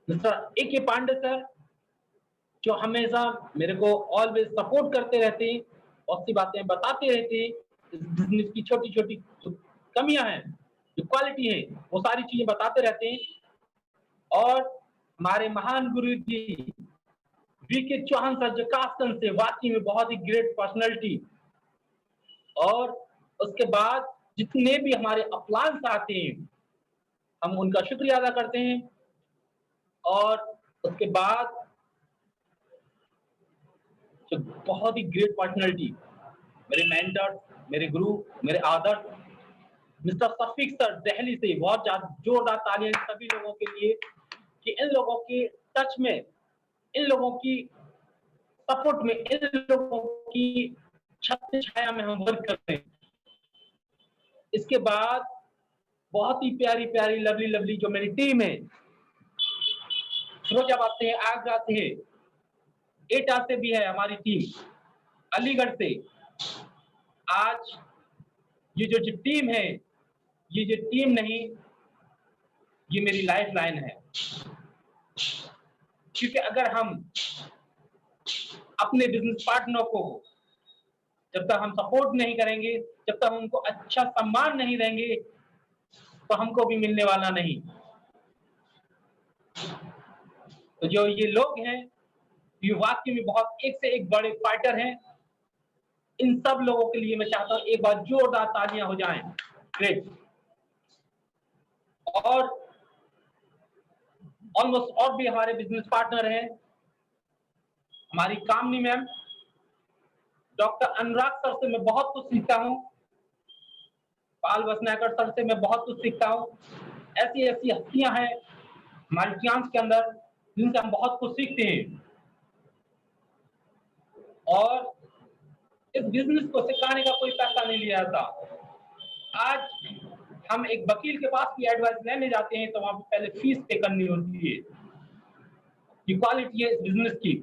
Mister A के Pandey sir, जो हमेशा मेरे को ऑलवेज सपोर्ट करते रहते हैं, बहुत सी बातें बताते रहते हैं, इस बिज़नेस की छोटी-छोटी जो कमियाँ हैं, जो क्वालिटी है, वो सारी चीज़ें बताते रहते हैं। और हमारे महान गुरु जी वीके चौहान सर जो कास्टन से वाकई में बहुत ही ग्रेट पर्सनैलिटी। और उसके बाद जितने भी हमारे अपलायंस आते हैं, हम उनका शुक्रिया अदा करते हैं। और उसके बाद जो बहुत ही ग्रेट पर्सनैलिटी, मेरे मेंटर्स, मेरे गुरु, मेरे आदर्श, मिस्टर शफीक सर दिल्ली से, बहुत जोरदार तालियां इन सभी लोगों के लिए कि इन लोगों के टच में, इन लोगों की सपोर्ट में, इन लोगों की छत्र छाया में हम वर्क करते हैं। इसके बाद बहुत ही प्यारी प्यारी लवली लवली जो मेरी टीम है, फिरोजाबाद से है, आगरा से है, एटा से भी है हमारी टीम, अलीगढ़ से। आज ये जो टीम है, ये जो टीम नहीं, ये मेरी लाइफ लाइन है। क्योंकि अगर हम अपने बिजनेस पार्टनर को जब तक हम सपोर्ट नहीं करेंगे, जब तक हम उनको अच्छा सम्मान नहीं देंगे, तो हमको भी मिलने वाला नहीं। तो जो ये लोग हैं, ये वाकई में बहुत एक से एक बड़े फाइटर हैं। इन सब लोगों के लिए मैं चाहता हूं एक बार जोरदार तालियां हो जाएं। ग्रेट। और ऑलमोस्ट और भी हमारे बिजनेस पार्टनर हैं, हमारी कामनी मैम, डॉक्टर अनुराग सर से मैं बहुत कुछ सीखता हूं, पाल वसनाकर सर से मैं बहुत कुछ सीखता हूं। ऐसी ऐसी हस्तियां हैं हमारे चांस के अंदर जिनसे हम बहुत कुछ सीखते हैं। और इस बिजनेस को सिखाने का कोई पैसा नहीं लिया जाता। आज हम एक वकील के पास भी एडवाइस लेने जाते हैं तो वहां पे पहले फीस पे करनी होती है। ये क्वालिटी है इस बिजनेस की।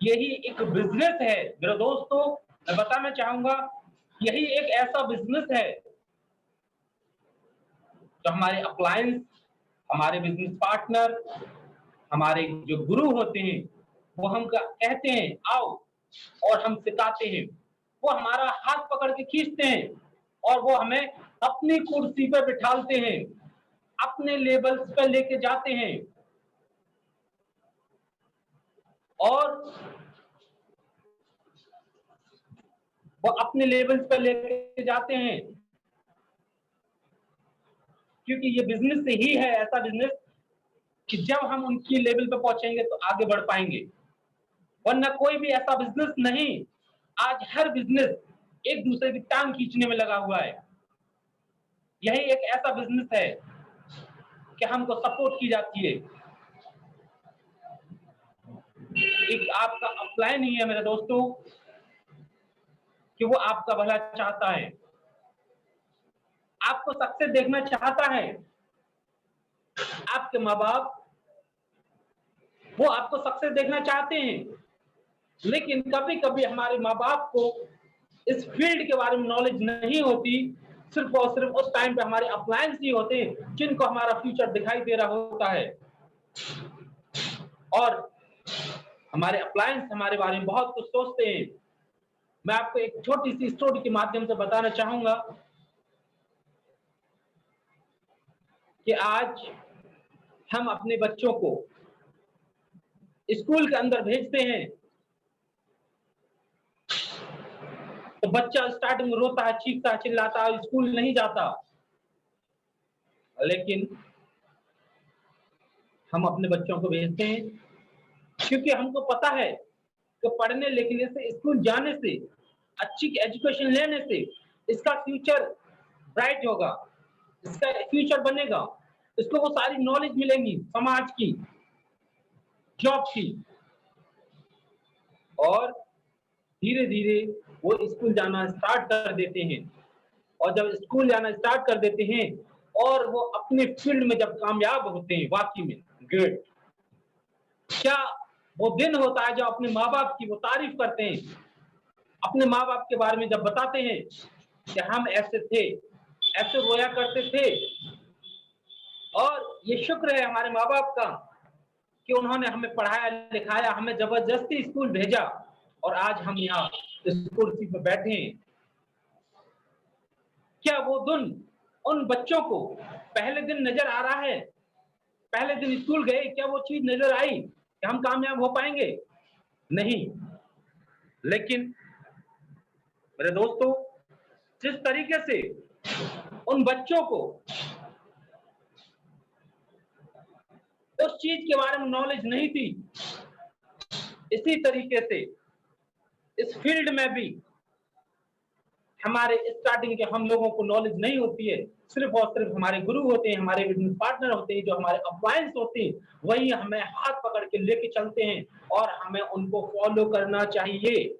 यही एक बिजनेस है मेरे दोस्तों, मैं बताना चाहूंगा, यही एक ऐसा बिजनेस है जो हमारे अप्लायंस, हमारे बिजनेस पार्टनर, हमारे जो गुरु होते हैं, वो हम कहते हैं आओ, और हम सिखाते हैं। वो हमारा हाथ पकड़ के खींचते हैं और वो हमें अपनी कुर्सी पर बिठालते हैं, अपने लेवल्स पर लेके जाते हैं। और वो अपने लेवल्स पर लेके जाते हैं, क्योंकि ये बिजनेस ही है ऐसा बिजनेस कि जब हम उनकी लेवल पे पहुंचेंगे तो आगे बढ़ पाएंगे, वरना कोई भी ऐसा बिजनेस नहीं। आज हर बिजनेस एक दूसरे की टांग खींचने में लगा हुआ है। यही एक ऐसा बिजनेस है कि हमको सपोर्ट की जाती है। एक आपका अपलाइन ही है मेरे दोस्तों कि वो आपका भला चाहता है, आपको सक्सेस देखना चाहता है। आपके माँ बाप वो आपको सक्सेस देखना चाहते हैं, लेकिन कभी कभी हमारे माँ बाप को इस फील्ड के बारे में नॉलेज नहीं होती। सिर्फ और सिर्फ उस टाइम पे हमारे अप्लायंस ही होते हैं जिनको हमारा फ्यूचर दिखाई दे रहा होता है। और हमारे अप्लायंस हमारे बारे में बहुत कुछ सोचते हैं। मैं आपको एक छोटी सी स्टोरी के माध्यम से बताना चाहूंगा कि आज हम अपने बच्चों को स्कूल के अंदर भेजते हैं तो बच्चा स्टार्टिंग में रोता है, चीखता है, चिल्लाता है, स्कूल नहीं जाता। लेकिन हम अपने बच्चों को भेजते हैं क्योंकि हमको पता है कि पढ़ने लिखने से, स्कूल जाने से, अच्छी एजुकेशन लेने से इसका फ्यूचर ब्राइट होगा, इसका फ्यूचर बनेगा, इसको वो सारी नॉलेज मिलेंगी समाज की, जॉब की। और धीरे धीरे वो स्कूल जाना स्टार्ट कर देते हैं। और जब स्कूल जाना स्टार्ट कर देते हैं और वो अपने फील्ड में जब कामयाब होते हैं, वाकई में ग्रेट, क्या वो दिन होता है जब अपने माँ बाप की वो तारीफ करते हैं, अपने माँ बाप के बारे में जब बताते हैं कि हम ऐसे थे, ऐसे रोया करते थे, और ये शुक्र है हमारे माँ बाप का कि उन्होंने हमें पढ़ाया लिखाया, हमें जबरदस्ती स्कूल भेजा और आज हम यहाँ इस कुर्सी पर बैठे हैं। क्या वो दिन उन बच्चों को पहले दिन नजर आ रहा है? पहले दिन स्कूल गए, क्या वो चीज नजर आई कि हम कामयाब हो पाएंगे? नहीं। लेकिन मेरे दोस्तों, जिस तरीके से उन बच्चों को उस चीज के बारे में नॉलेज नहीं थी, इसी तरीके से इस फील्ड में भी हमारे स्टार्टिंग के हम लोगों को नॉलेज नहीं होती है। सिर्फ और सिर्फ हमारे गुरु होते हैं, हमारे बिजनेस पार्टनर होते हैं, जो हमारे अपलायंस होते हैं, वही हमें हाथ पकड़ के लेके चलते हैं और हमें उनको फॉलो करना चाहिए।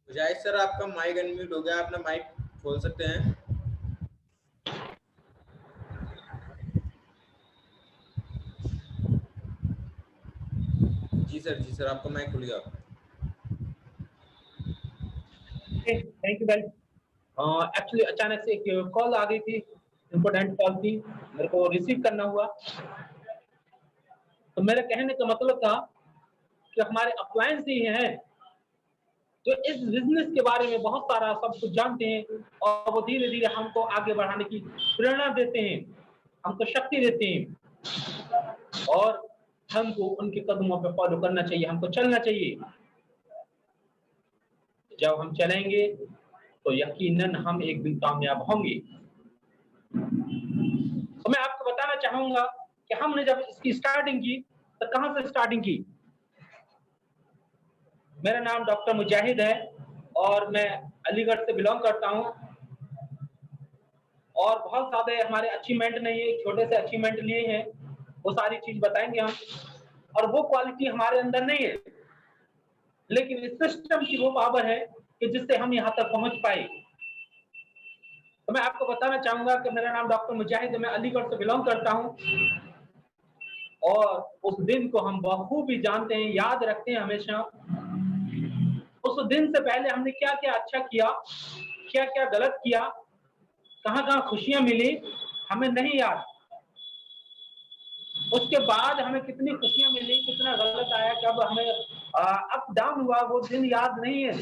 जाहिद सर, आपका माइक अनम्यूट हो गया, अपना माइक खोल सकते हैं। जी सर, आपका माइक खुल गया। Thank you guys. एक्चुअली अचानक से एक कॉल आ गई थी, इम्पोर्टेंट कॉल थी, मेरे को रिसीव करना हुआ। तो मेरे कहने का मतलब था कि हमारे अपलायंस ही हैं जो इस बिजनेस के बारे में बहुत सारा सब कुछ जानते हैं और वो धीरे धीरे हमको आगे बढ़ाने की प्रेरणा देते हैं, हमको शक्ति देते हैं और हमको उनके कदमों पे फॉलो करना चाहिए, हमको चलना चाहिए। जब हम चलेंगे तो यकीनन हम एक दिन कामयाब होंगे। तो मैं आपको बताना चाहूंगा कि हमने जब इसकी स्टार्टिंग की तो कहां से स्टार्टिंग की। मेरा नाम डॉक्टर मुजाहिद है और मैं अलीगढ़ से बिलोंग करता हूं और बहुत ज्यादा हमारे अचीवमेंट नहीं है, छोटे से अचीवमेंट लिए हैं, वो सारी चीज बताएंगे हम। और वो क्वालिटी हमारे अंदर नहीं है, लेकिन इस सिस्टम की वो पावर है कि जिससे हम यहाँ तक पहुंच पाए। तो मैं आपको बताना चाहूंगा कि मेरा नाम डॉक्टर मुजाहिद है, मैं अलीगढ़ से बिलोंग करता हूँ और उस दिन को हम बखूबी जानते हैं, याद रखते हैं हमेशा। उस दिन से पहले हमने क्या क्या अच्छा किया, क्या क्या गलत किया, कहाँ कहाँ खुशियां मिली, हमें नहीं याद। उसके बाद हमें कितनी खुशियां मिली, कितना गलत आया, कब हमें अप डाउन हुआ, वो दिन याद नहीं है।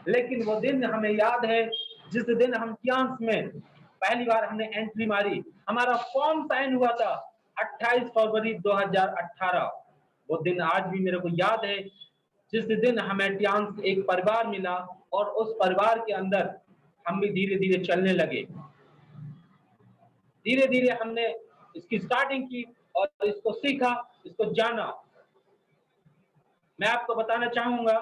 लेकिन वो दिन हमें याद है जिस दिन हम क्यांस में पहली बार हमने एंट्री मारी, हमारा फॉर्म साइन हुआ था 28 फरवरी 2018। वो दिन आज भी मेरे को याद है, जिस दिन हमें ट्यांस एक परिवार मिला और उस परिवार के अंदर हम भी धीरे धीरे चलने लगे। धीरे धीरे हमने इसकी स्टार्टिंग की और इसको सीखा, इसको जाना। मैं आपको बताना चाहूंगा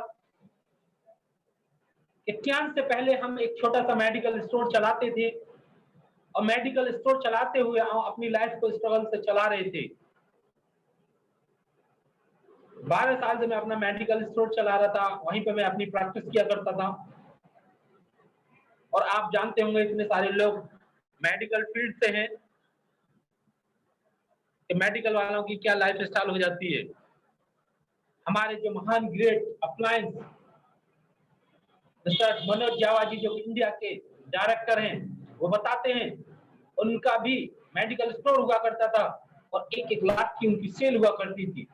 कि ट्यांस से पहले हम एक छोटा सा मेडिकल स्टोर चलाते थे और मेडिकल स्टोर चलाते हुए हम अपनी लाइफ को स्ट्रगल से चला रहे थे। 12 साल से मैं अपना मेडिकल स्टोर चला रहा था, वहीं पे मैं अपनी प्रैक्टिस किया करता था। और आप जानते होंगे इतने सारे लोग मेडिकल फील्ड से हैं कि मेडिकल वालों की क्या लाइफ स्टाइल हो जाती है। हमारे जो महान ग्रेट अप्लायंस मिस्टर मनोज जावा जी, जो इंडिया के डायरेक्टर हैं, वो बताते हैं उनका भी मेडिकल स्टोर हुआ करता था और 1-1 लाख की उनकी सेल हुआ करती थी।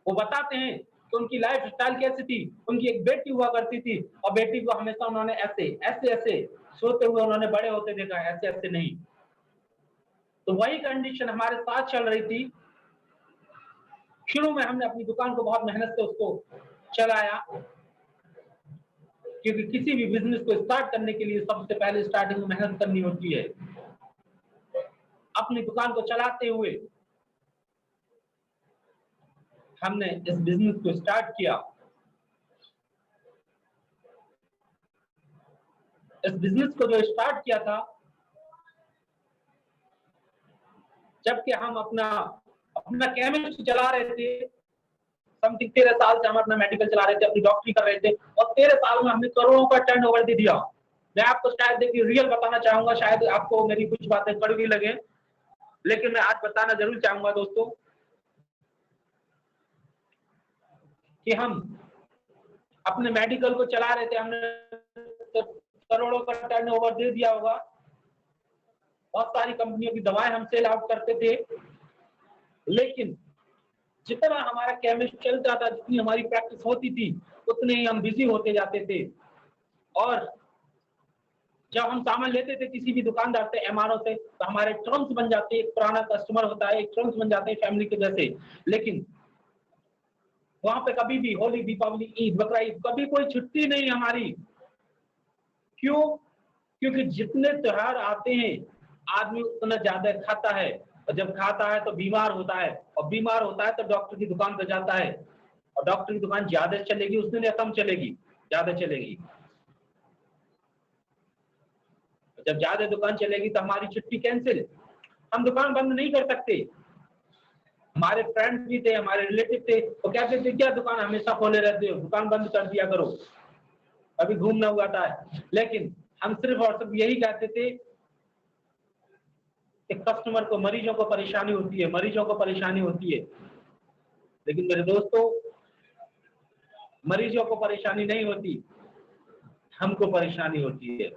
वो बताते हैं कि उनकी लाइफ स्टाइल कैसी थी। उनकी एक बेटी हुआ करती थी और बेटी को हमेशा उन्होंने ऐसे ऐसे ऐसे सोते हुए उन्होंने बड़े होते देखा, ऐसे ऐसे नहीं। तो वही कंडीशन हमारे साथ चल रही थी। शुरू में हमने अपनी दुकान को बहुत मेहनत से उसको चलाया, क्योंकि किसी भी बिजनेस को स्टार्ट करने के लिए सबसे पहले स्टार्टिंग में मेहनत करनी होती है। अपनी दुकान को चलाते हुए हमने इस बिजनेस को स्टार्ट किया। इस बिजनेस को जो स्टार्ट किया था, जबकि हम अपना अपना केमिस्ट चला रहे थे, समथिंग 13 साल से हम अपना मेडिकल चला रहे थे, अपनी डॉक्टरी कर रहे थे और 13 साल में हमने करोड़ों का टर्नओवर दे दिया। मैं आपको शायद देखिए रियल बताना चाहूंगा, शायद आपको मेरी कुछ बातें कड़वी लगे, लेकिन मैं आज बताना जरूर चाहूंगा दोस्तों कि हम अपने मेडिकल को चला रहे थे, हमने तो करोड़ों का टर्नओवर दे दिया होगा, बहुत सारी कंपनियों की दवाएं हम सेल आउट करते थे, लेकिन जितना हमारा केमिस्ट चलता था, जितनी हमारी प्रैक्टिस होती थी, उतने ही हम बिजी होते जाते थे। और जब हम सामान लेते थे किसी भी दुकानदार से, एमआरओ से, तो हमारे टर्म्स बन जाते, एक पुराना कस्टमर होता है, एक टर्म्स बन जाते हैं फैमिली के जैसे। लेकिन वहां पे कभी भी होली, दीपावली, ईद, बकरा ईद, कभी कोई छुट्टी नहीं हमारी। क्यों? क्योंकि जितने त्योहार आते हैं आदमी उतना ज्यादा खाता है, और जब खाता है तो बीमार होता है, और बीमार होता है तो डॉक्टर की दुकान पर जाता है, और डॉक्टर की दुकान ज्यादा चलेगी उस दिन या कम चलेगी? ज्यादा चलेगी। जब ज्यादा दुकान चलेगी तो हमारी छुट्टी कैंसिल, हम दुकान बंद नहीं कर सकते। हमारे फ्रेंड्स भी थे, हमारे रिलेटिव थे, वो कहते थे क्या दुकान हमेशा खोले रहते हो, दुकान बंद कर दिया करो, अभी घूमना हुआ था। लेकिन हम सिर्फ और सिर्फ यही कहते थे कि कस्टमर को, मरीजों को परेशानी होती है, मरीजों को परेशानी होती है। लेकिन मेरे दोस्तों, मरीजों को परेशानी नहीं होती, हमको परेशानी होती है।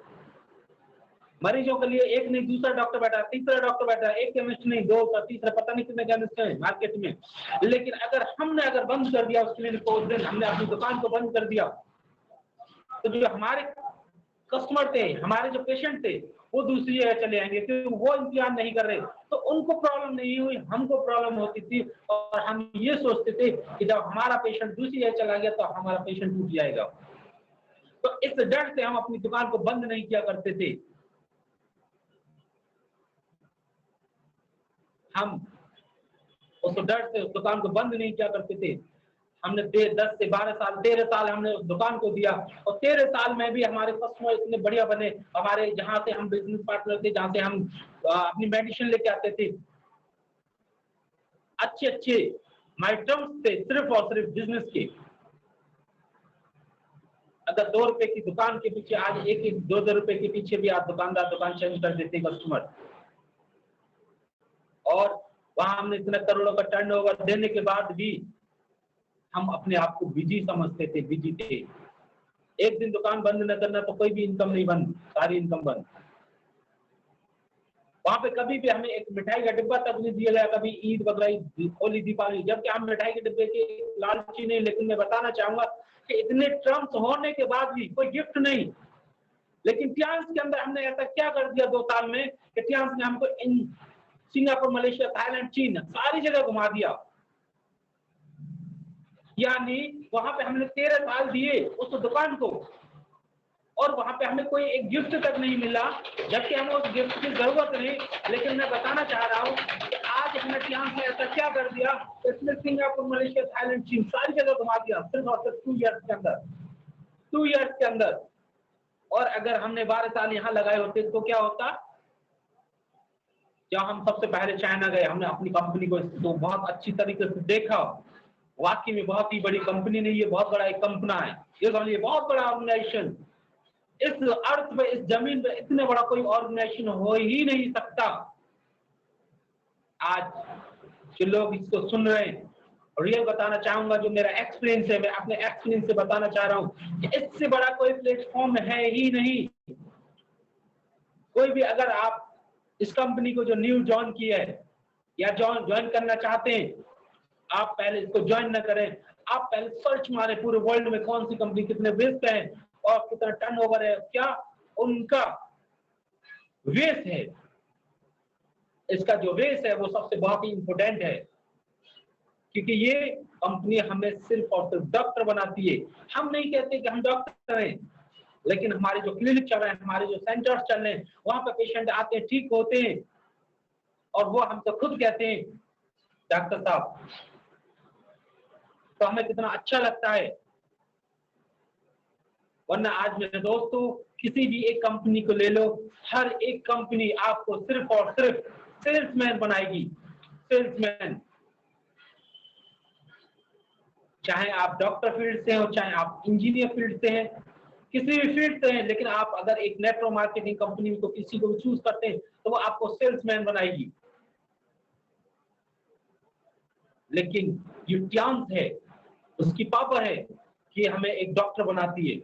मरीजों के लिए एक नहीं दूसरा डॉक्टर बैठा, तीसरा डॉक्टर बैठा, एक केमिस्ट नहीं, दो का तीसरा, पता नहीं कितने केमिस्ट हैं मार्केट में। लेकिन अगर बंद कर दिया उस क्लिनिक को, उस दिन हमने अपनी दुकान को बंद कर दिया, तो जो हमारे कस्टमर थे, हमारे जो पेशेंट थे, वो दूसरी जगह चले जाएंगे, क्योंकि वो इंतजार नहीं कर रहे। तो उनको प्रॉब्लम नहीं हुई, हमको प्रॉब्लम होती थी, और हम ये सोचते थे कि जब हमारा पेशेंट दूसरी जगह चला गया तो हमारा पेशेंट टूट जाएगा। तो इस डर से हम अपनी दुकान को बंद नहीं किया करते थे। हम उस डर से उस दुकान को बंद नहीं किया करते थे। हमने 10 से 12 साल, 13 साल हमने उस दुकान को दिया, और 13 साल में भी हमारे कस्टमर इतने बढ़िया बने। हमारे जहां से हम बिजनेस पार्टनर थे, जहां से हम अपनी मेडिसिन लेके आते थे, अच्छे अच्छे आइटम्स थे, सिर्फ और सिर्फ बिजनेस के। अगर 2 रुपए की दुकान के पीछे आज 1-2 रुपए के पीछे भी आप दुकानदार दुकान चेंज कर देते कस्टमर, और वहां हमने इतना करोड़ों का टर्नओवर देने के बाद भी हम अपने आप को बिजी समझते थे, बिजी थे। एक दिन दुकान बंद न करना तो कोई भी इनकम नहीं बंद, सारी इनकम बंद। वहां पे कभी भी हमें एक मिठाई का डिब्बा तक नहीं दिया गया, कभी ईद, बकरा ईद, होली, दीपावली, जबकि हम मिठाई के डिब्बे के लालची नहीं। लेकिन मैं बताना चाहूंगा कि इतने टर्म्स होने के बाद भी कोई गिफ्ट नहीं। लेकिन टियांस के अंदर हमने ऐसा क्या कर दिया 2 साल में कि टियांस ने हमको इन सिंगापुर, मलेशिया, थाईलैंड, चीन, सारी जगह घुमा दिया। यानी वहां पे हमने 13 साल दिए उस दुकान को, और वहां पे हमें कोई एक गिफ्ट तक नहीं मिला, जबकि हमें उस गिफ्ट की जरूरत नहीं। लेकिन मैं बताना चाह रहा हूँ कि आज हमने टियांस में ऐसा क्या कर दिया, इसमें सिंगापुर, मलेशिया, थाईलैंड, चीन सारी जगह घुमा दिया, सिर्फ और सिर्फ 2 ईयर्स के अंदर, 2 ईयर्स के अंदर। और अगर हमने 12 साल यहाँ लगाए होते तो क्या होता? जब हम सबसे पहले चाइना गए, हमने अपनी कंपनी को तो बहुत अच्छी तरीके से देखा, वाकई में बहुत ही बड़ी कंपनी नहीं, ये बहुत बड़ा एक कंपना है, ये बहुत बड़ा ऑर्गेनाइजेशन। इस अर्थ पे, इस जमीन पे इतने बड़ा कोई ऑर्गेनाइजेशन हो ही नहीं सकता। आज जो लोग इसको सुन रहे हैं, और ये बताना चाहूंगा जो मेरा एक्सपीरियंस है, मैं अपने एक्सपीरियंस से बताना चाह रहा हूँ कि इससे बड़ा कोई प्लेटफॉर्म है ही नहीं। कोई भी, अगर आप इस कंपनी को जो न्यू ज्वाइन किया है या ज्वाइन करना चाहते हैं, आप पहले इसको ज्वाइन न करें, आप पहले सर्च मारें पूरे वर्ल्ड में कौन सी कंपनी कितने व्यस्त है और कितना टर्नओवर है, क्या उनका वेस है। इसका जो वेस है वो सबसे बहुत ही इंपॉर्टेंट है, क्योंकि ये कंपनी हमें सिर्फ और सिर्फ डॉक्टर बनाती है। हम नहीं कहते कि हम डॉक्टर हैं, लेकिन हमारे जो क्लिनिक चल रहे हैं, हमारे जो सेंटर्स चल रहे हैं, वहां पर पेशेंट आते हैं, ठीक होते हैं, और वो हमसे खुद कहते हैं डॉक्टर साहब, तो हमें कितना अच्छा लगता है। वरना आज मेरे दोस्तों, किसी भी एक कंपनी को ले लो, हर एक कंपनी आपको सिर्फ और सिर्फ सेल्समैन बनाएगी, सेल्समैन। चाहे आप डॉक्टर फील्ड से हो, चाहे आप इंजीनियर फील्ड से हैं, किसी भी फील्ड से हैं, लेकिन आप अगर एक नेटवर्क मार्केटिंग कंपनी में तो किसी को भी चूज करते हैं तो वो आपको सेल्समैन बनाएगी। लेकिन जो ट्यांस है, उसकी पावर है कि हमें एक डॉक्टर बनाती है।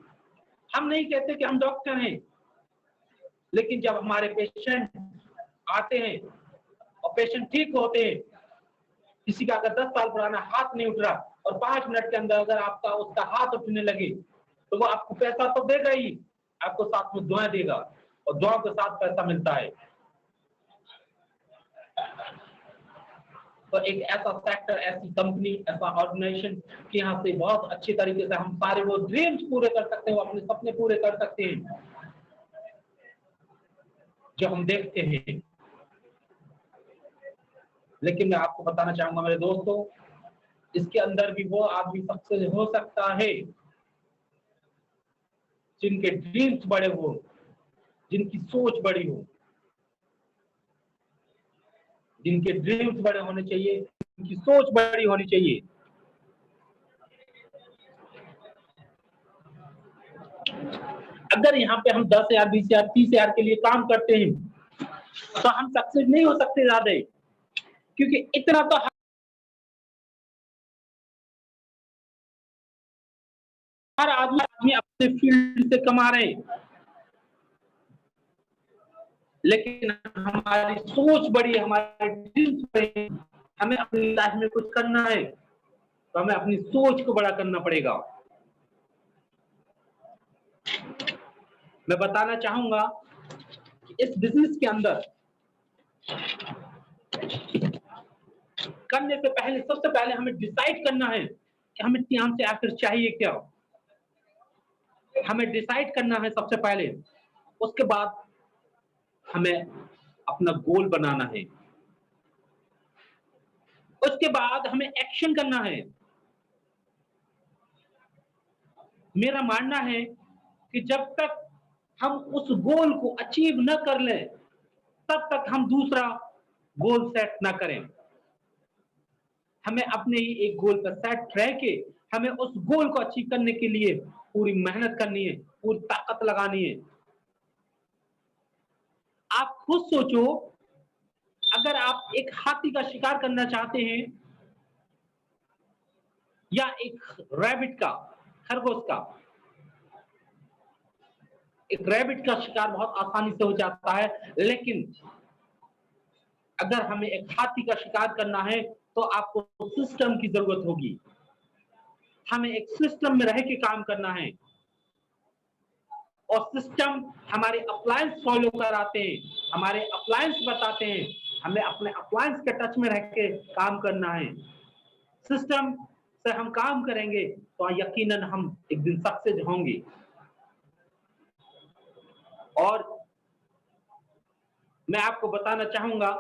हम नहीं कहते कि हम डॉक्टर हैं, लेकिन जब हमारे पेशेंट आते हैं और पेशेंट ठीक होते हैं, किसी का अगर 10 साल पुराना हाथ नहीं उठ रहा और 5 मिनट के अंदर अगर आपका उसका हाथ उठने लगे, तो वो आपको पैसा तो देगा ही, आपको साथ में दुआ देगा, और दुआ के साथ पैसा मिलता है। तो एक ऐसा सेक्टर, ऐसी कंपनी, ऐसा ऑर्गेनाइजेशन कि यहाँ से बहुत अच्छी तरीके से हम सारे वो ड्रीम्स पूरे कर सकते हैं, वो अपने सपने पूरे कर सकते हैं जो हम देखते हैं। लेकिन मैं आपको बताना चाहूंगा मेरे दोस्तों, इसके अंदर भी वो आदमी सक्सेस हो सकता है जिनके ड्रीम्स बड़े हो, जिनकी सोच बड़ी हो। जिनके ड्रीम्स बड़े होने चाहिए, जिनकी सोच बड़ी होनी चाहिए। अगर यहाँ पे हम 10,000, 20,000, 30,000 के लिए काम करते हैं तो हम सक्सेस नहीं हो सकते ज्यादा, क्योंकि इतना तो हर आदमी अपने फील्ड से कमा रहे हैं। लेकिन हमारी सोच बड़ी है, हमारे ड्रीम्स बड़े हैं, हमें अपनी लाइफ में कुछ करना है तो हमें अपनी सोच को बड़ा करना पड़ेगा। मैं बताना चाहूंगा कि इस बिजनेस के अंदर करने से पहले, सबसे पहले हमें डिसाइड करना है कि हमें ध्यान से आखिर चाहिए क्या। हमें डिसाइड करना है सबसे पहले, उसके बाद हमें अपना गोल बनाना है, उसके बाद हमें एक्शन करना है। मेरा मानना है कि जब तक हम उस गोल को अचीव न कर लें, तब तक हम दूसरा गोल सेट ना करें। हमें अपने ही एक गोल पर सेट रह के हमें उस गोल को अचीव करने के लिए पूरी मेहनत करनी है, पूरी ताकत लगानी है। आप खुद सोचो, अगर आप एक हाथी का शिकार करना चाहते हैं या एक रैबिट का, खरगोश का, एक रैबिट का शिकार बहुत आसानी से हो जाता है, लेकिन अगर हमें एक हाथी का शिकार करना है तो आपको सिस्टम की जरूरत होगी। हमें एक सिस्टम में रह के काम करना है, और सिस्टम हमारे अप्लायंस फॉलो कराते हैं, हमारे अप्लायंस बताते हैं। हमें अपने अप्लायंस के टच में रह के काम करना है। सिस्टम से हम काम करेंगे तो यकीनन हम एक दिन सक्सेस होंगे। और मैं आपको बताना चाहूंगा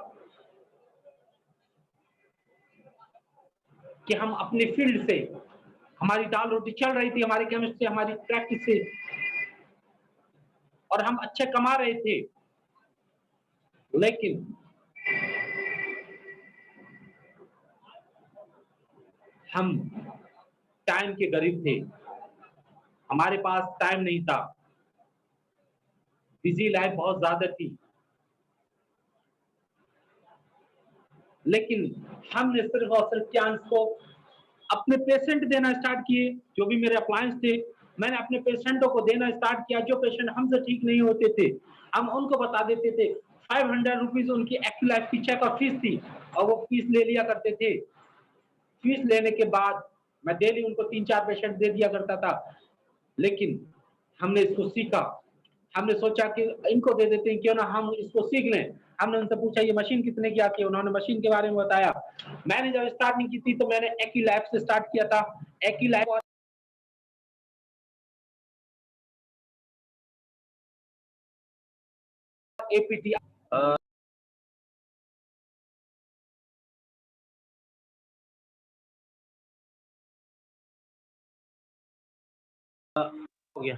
कि हम अपने फील्ड से, हमारी दाल रोटी चल रही थी, हमारी केमिस्ट्री, हमारी प्रैक्टिस से, और हम अच्छे कमा रहे थे, लेकिन हम टाइम के गरीब थे, हमारे पास टाइम नहीं था, बिजी लाइफ बहुत ज्यादा थी। लेकिन हमने सिर्फ और सिर्फ चांस को अपने पेशेंट देना स्टार्ट किए। जो भी मेरे अप्लायंस थे, मैंने अपने पेशेंटों को देना स्टार्ट किया। जो पेशेंट हमसे ठीक नहीं होते थे, हम उनको बता देते थे। 500 रुपीज उनकी एक्यूलाइफ की चेकअप फीस थी, और वो फीस ले लिया करते थे। फीस लेने के बाद मैं डेली उनको 3-4 पेशेंट दे दिया करता था। लेकिन हमने इसको सीखा, हमने सोचा कि इनको दे देते हैं, क्यों ना हम इसको सीख लें। हमने उनसे पूछा ये मशीन कितने की आती है, उन्होंने मशीन के बारे में बताया। मैंने जब स्टार्टिंग की थी तो मैंने एक्यूलाइफ से स्टार्ट किया था। एक्यूलाइफ और एपीटी हो गया।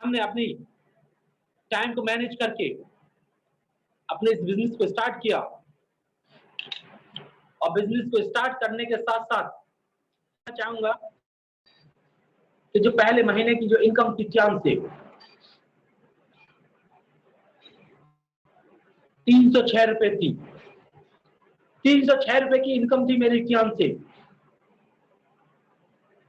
हमने अपनी टाइम को मैनेज करके अपने इस बिजनेस को स्टार्ट किया, और बिजनेस को स्टार्ट करने के साथ साथ चाहूंगा कि जो पहले महीने की जो इनकम थी चांद से 306 रुपए थी, 306 रुपए की इनकम थी मेरी कियान से।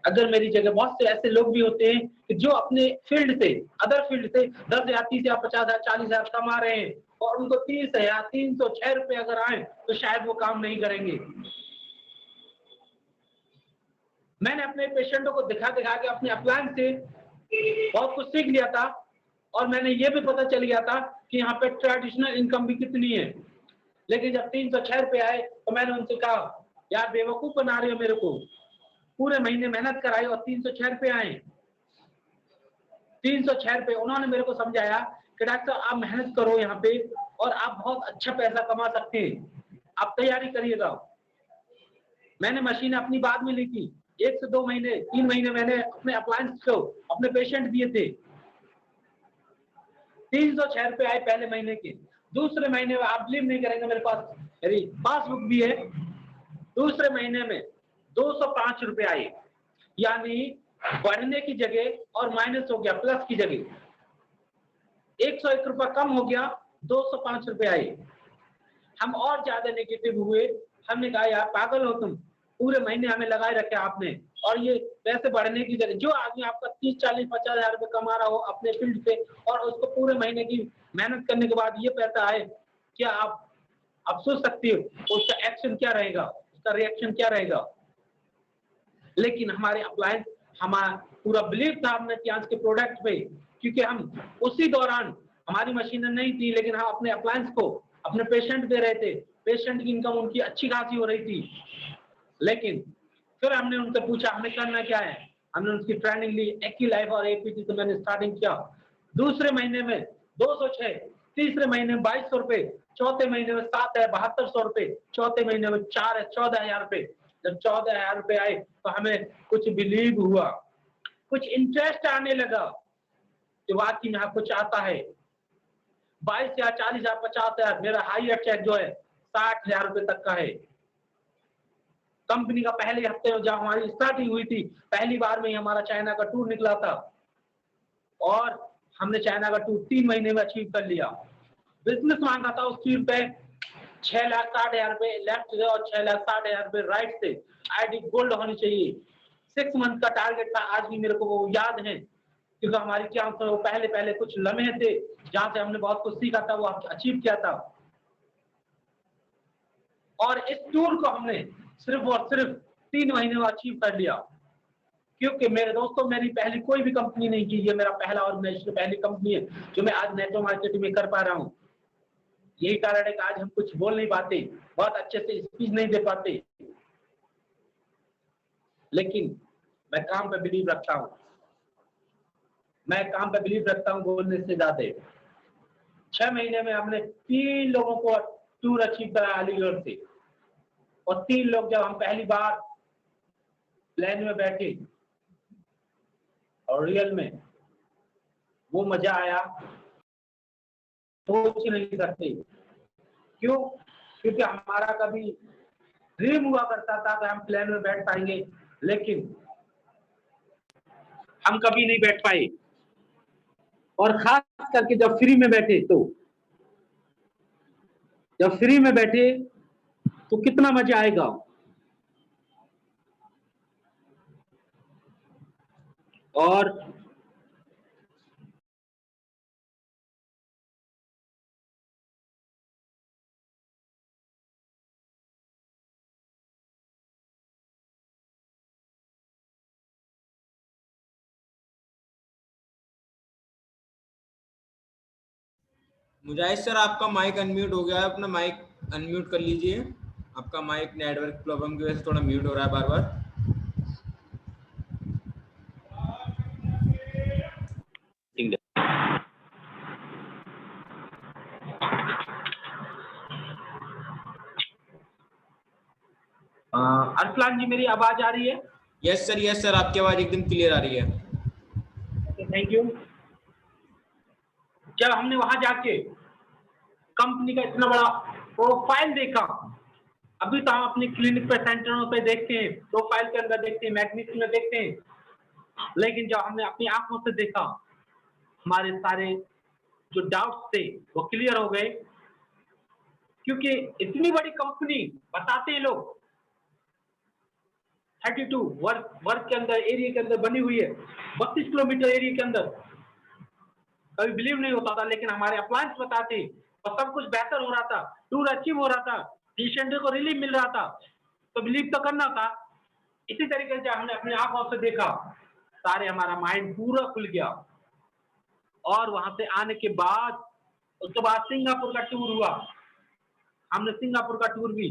अगर मेरी जगह बहुत से ऐसे लोग भी होते हैं कि जो अपने फील्ड से, अदर फील्ड से 10,000, 30,000, 50,000, 40,000 कमा रहे हैं और उनको 30,000, 306 रुपए अगर आए तो शायद वो काम नहीं करेंगे। मैंने अपने पेशेंटों को दिखा दिखा के अपने अपलाइन से बहुत कुछ सीख लिया था और मैंने ये भी पता चल गया था कि यहाँ पे ट्रेडिशनल इनकम भी कितनी है। लेकिन जब 306 रुपए आए तो मैंने उनसे कहा यार बेवकूफ बना रहे हो मेरे को, पूरे महीने मेहनत कराई और 306 रुपए आए। 306 रुपए उन्होंने मेरे को समझाया कि डॉक्टर आप मेहनत करो यहाँ पे और आप बहुत अच्छा पैसा कमा सकते हैं, आप तैयारी करिएगा। मैंने मशीन अपनी बाद में ली थी, 1 से 2 महीने 3 महीने मैंने अपने अप्लायंस को अपने पेशेंट दिए थे। 306 रुपए आए पहले महीने के। दूसरे महीने में आप बिलीव नहीं करेंगे, मेरे पास मेरी पासबुक भी है, दूसरे महीने में 205 रुपए आए, यानी बढ़ने की जगह और माइनस हो गया प्लस की जगह 101 रुपया कम हो गया, 205 रुपए आए। हम और ज्यादा नेगेटिव हुए, हमने कहा यार पागल हो तुम, पूरे महीने हमें लगाए रखे आपने और ये पैसे बढ़ने की जगह, जो आदमी आपका 30, 40, 50,000 रुपए कमा रहा हो अपने फील्ड पे और उसको पूरे महीने की मेहनत करने के बाद ये पैसा आए, क्या आप सोच सकते हो उसका एक्शन क्या रहेगा, उसका रिएक्शन क्या रहेगा। लेकिन हमारे अप्लायंस, हमारा पूरा बिलीव था हमने कियांस के प्रोडक्ट पे, क्योंकि हम उसी दौरान हमारी मशीनें नहीं थी लेकिन हम अपने अप्लायंस को अपने पेशेंट दे रहे थे, पेशेंट की इनकम उनकी अच्छी खासी हो रही थी। लेकिन फिर हमने उनसे पूछा हमें करना क्या है, हमने उनकी ट्रेनिंग ली, एक्की लाइफ और एपीटी से मैंने स्टार्टिंग किया। दूसरे महीने में 206, तीसरे महीने में 2200 रुपए, चौथे महीने में 7 है 7200 रुपए, चौथे महीने में 4 है 14,000 रुपए। जब 14,000 रुपए आए तो हमें कुछ बिलीव हुआ, कुछ इंटरेस्ट आने लगा कि वाकई में कुछ आता है। 22,000, 40,000, 50,000, मेरा हाईएस्ट चेक जो है 60,000 रुपए तक का है। कंपनी का पहले हफ्ते में जब हमारी स्टार्टिंग हुई थी, पहली बार में ही हमारा चाइना का टूर निकला था और हमने चाइना का टूर 3 महीने में अचीव कर लिया। बिजनेस मांगा था उस टूर पे 6,60,000 रुपए लेफ्ट से और 6,60,000 रुपए राइट से, आईडी गोल्ड होनी चाहिए। 6 मंथ का टारगेट था, आज भी मेरे को वो याद है क्योंकि हमारी क्या वो पहले कुछ लम्हे थे जहां से हमने बहुत कुछ सीखा था, वो अचीव किया था। और इस टूर को हमने सिर्फ और सिर्फ 3 महीने में अचीव कर लिया, क्योंकि मेरे दोस्तों मेरी पहली कोई भी कंपनी नहीं की, ये मेरा पहला ऑर्गेनाइजेशन, पहली कंपनी है जो मैं आज नेटवर्क मार्केटिंग में कर पा रहा हूँ। यही कारण है कि आज हम कुछ बोल नहीं पाते, बहुत अच्छे से स्पीच नहीं दे पाते, लेकिन मैं काम पे बिलीव रखता हूँ, मैं काम पे बिलीव रखता हूँ बोलने से ज्यादा। 6 महीने में हमने 3 लोगों को टूर अचीव करा अलीगढ़ से, और 3 लोग जब हम पहली बार प्लेन में बैठे और रियल में वो मजा आया सोच नहीं सकते। क्यों? क्योंकि हमारा कभी ड्रीम हुआ करता था कि हम प्लेन में बैठ पाएंगे, लेकिन हम कभी नहीं बैठ पाए। और खास करके जब फ्री में बैठे जब फ्री में बैठे तो कितना मजा आएगा। और मुजाहिद सर आपका माइक अनम्यूट हो गया है, अपना माइक अनम्यूट कर लीजिए। आपका माइक नेटवर्क प्रॉब्लम की वजह से थोड़ा म्यूट हो रहा है बार बार। अरसलान जी मेरी आवाज आ रही है? यस सर आपकी आवाज एकदम क्लियर आ रही है। Thank you. जब हमने वहां जाके कंपनी का इतना बड़ा प्रोफाइल देखा अभी तो हम अपने क्लिनिक पे, सेंटरों पे देखते हैं, प्रोफाइल के अंदर देखते हैं, मैग्नीफिक में देखते हैं, लेकिन जब हमने अपनी आंखों से देखा, हमारे सारे जो डाउट्स थे वो क्लियर हो गए। क्योंकि इतनी बड़ी कंपनी, बताते हैं लोग, 32 वर्क के अंदर, एरिया के अंदर बनी हुई है, 32 किलोमीटर एरिया के अंदर। कभी बिलीव नहीं होता था, लेकिन हमारे अप्लायंस बताते और सब कुछ बेहतर हो रहा था, टूर अचीव हो रहा था, पेशेंट को रिलीफ मिल रहा था, तो बिलीव तो करना था। इसी तरीके से हमने अपनी आंखों से देखा, सारे हमारा माइंड पूरा खुल गया। और वहां से आने के बाद, उसके बाद सिंगापुर का टूर हुआ। हमने सिंगापुर का टूर भी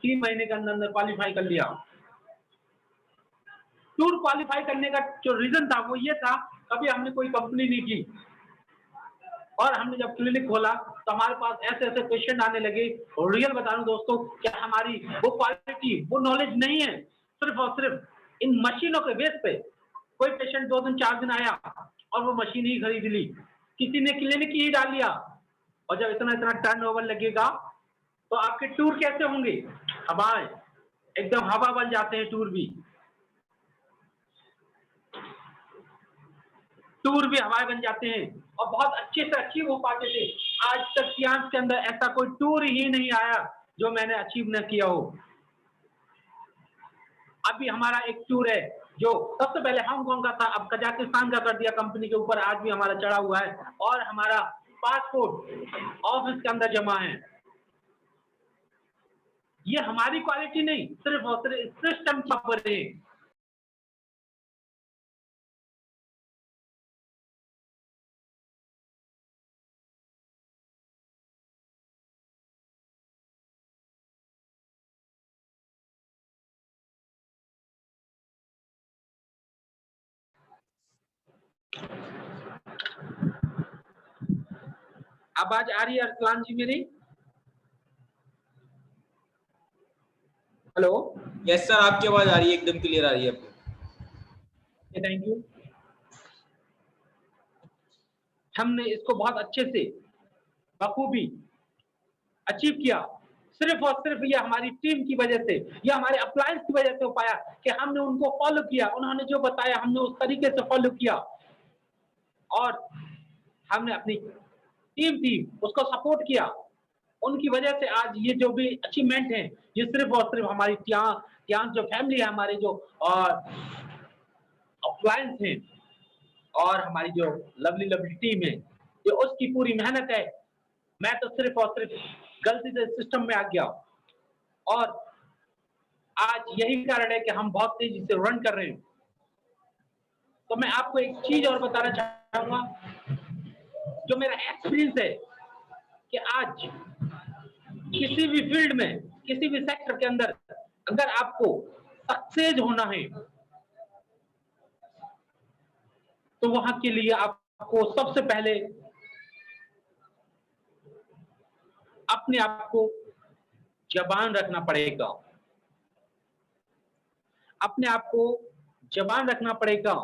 3 महीने के अंदर अंदर क्वालिफाई कर लिया। टूर क्वालिफाई करने का जो रीजन था वो ये था, कभी हमने कोई कंपनी नहीं की, और हमने जब क्लिनिक खोला तो हमारे पास ऐसे ऐसे पेशेंट आने लगे। और रियल बता रहा हूं दोस्तों, कि हमारी वो क्वालिटी, वो नॉलेज नहीं है। सिर्फ और सिर्फ इन मशीनों के बेस पे कोई पेशेंट 2 दिन 4 दिन आया और वो मशीन ही खरीद ली, किसी ने क्लिनिक ही डाल लिया। और जब इतना इतना टर्नओवर लगेगा तो आपके टूर कैसे होंगे? हवाएं, एकदम हवा बन जाते हैं टूर भी। टूर भी हवाएं बन जाते हैं और बहुत अच्छे से अचीव हो पाते थे। आज तक सियांस के अंदर ऐसा कोई टूर ही नहीं आया जो मैंने अचीव न किया हो। अभी हमारा एक टूर है जो सबसे पहले हांगकांग का था, अब कजाकिस्तान का कर दिया कंपनी के ऊपर, आज भी हमारा चढ़ा हुआ है, और हमारा पासपोर्ट ऑफिस के अंदर जमा है। ये हमारी क्वालिटी नहीं, सिर्फ और सिर्फ सिस्टम पर है। आवाज आ रही है अरसलान जी मेरी? हेलो। यस सर, आपकी आवाज आ रही है, एकदम क्लियर आ रही है आपको। Thank you. हमने इसको बहुत अच्छे से, बखूबी अचीव किया। सिर्फ और सिर्फ ये हमारी टीम की वजह से, ये हमारे अप्लायंस की वजह से हो पाया कि हमने उनको फॉलो किया, उन्होंने जो बताया हमने उस तरीके से फॉलो किया, और हमने अपनी टीम थी उसको सपोर्ट किया। उनकी वजह से आज ये जो भी अचीवमेंट है, ये सिर्फ और सिर्फ हमारी त्यान जो फैमिली है, हमारे जो अप्लायंस हैं, और हमारी जो लवली लवली टीम है, ये उसकी पूरी मेहनत है। मैं तो सिर्फ और सिर्फ गलती से सिस्टम में आ गया, और आज यही कारण है कि हम बहुत तेजी से रन कर रहे हैं। तो मैं आपको एक चीज और बताना चाहूंगा, जो मेरा एक्सपीरियंस है, कि आज किसी भी फील्ड में, किसी भी सेक्टर के अंदर, अगर आपको सक्सेस होना है, तो वहां के लिए आपको सबसे पहले अपने आप को जबान रखना पड़ेगा। अपने आप को जबान रखना पड़ेगा।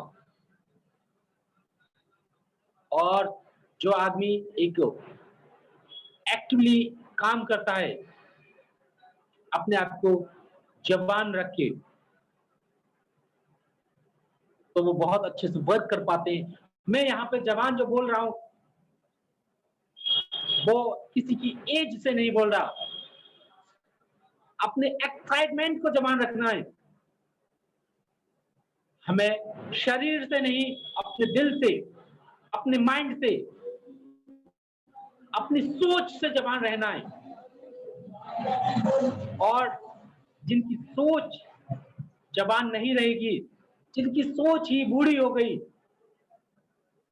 और जो आदमी एक एक्टिवली काम करता है, अपने आप को जबान रख के, तो वो बहुत अच्छे से वर्क कर पाते हैं। मैं यहाँ पे जबान जो बोल रहा हूं, वो किसी की एज से नहीं बोल रहा। अपने एक्साइटमेंट को जबान रखना है। हमें शरीर से नहीं, अपने दिल से, अपने माइंड से, अपनी सोच से जबान रहना है। और जिनकी सोच जबान नहीं रहेगी, जिनकी सोच ही बूढ़ी हो गई,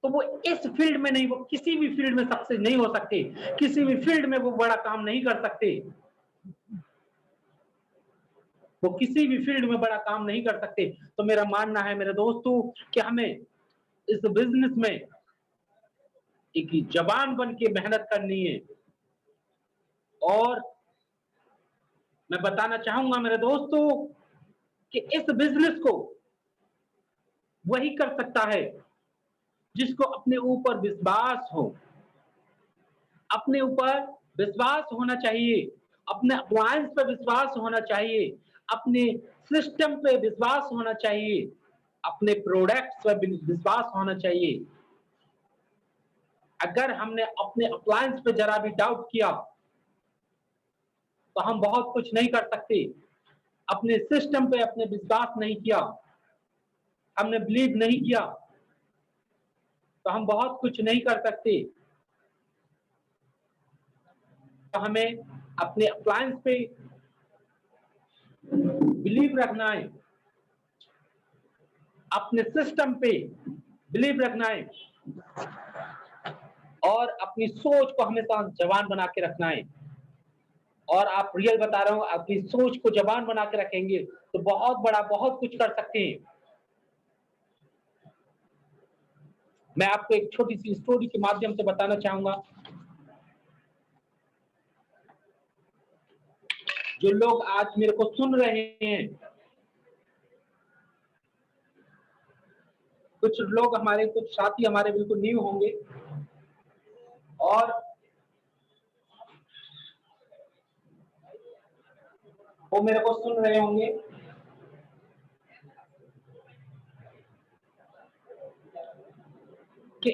तो वो इस फील्ड में नहीं, वो किसी भी फील्ड में सक्सेस नहीं हो सकते, किसी भी फील्ड में वो बड़ा काम नहीं कर सकते, वो किसी भी फील्ड में बड़ा काम नहीं कर सकते। तो मेरा मानना है मेरे दोस्तों, कि हमें इस बिजनेस में एक जवान बन के मेहनत करनी है। और मैं बताना चाहूंगा मेरे दोस्तों, कि इस बिजनेस को वही कर सकता है जिसको अपने ऊपर विश्वास हो। अपने ऊपर विश्वास होना चाहिए, अपने अप्लायंस पे विश्वास होना चाहिए, अपने सिस्टम पे विश्वास होना चाहिए, अपने प्रोडक्ट्स पे विश्वास होना चाहिए। अगर हमने अपने अप्लायंस पे जरा भी डाउट किया तो हम बहुत कुछ नहीं कर सकते। अपने सिस्टम पे अपने विश्वास नहीं किया, हमने बिलीव नहीं किया तो हम बहुत कुछ नहीं कर सकते। तो हमें अपने अप्लायंस पे बिलीव रखना है, अपने सिस्टम पे बिलीव रखना है और अपनी सोच को हमेशा जवान बना के रखना है। और आप रियल बता रहा हूं, अपनी सोच को जवान बना के रखेंगे तो बहुत बड़ा बहुत कुछ कर सकते हैं। मैं आपको एक छोटी सी स्टोरी के माध्यम से बताना चाहूंगा। जो लोग आज मेरे को सुन रहे हैं, कुछ लोग हमारे, कुछ साथी हमारे बिल्कुल न्यू होंगे और वो मेरे को सुन रहे होंगे कि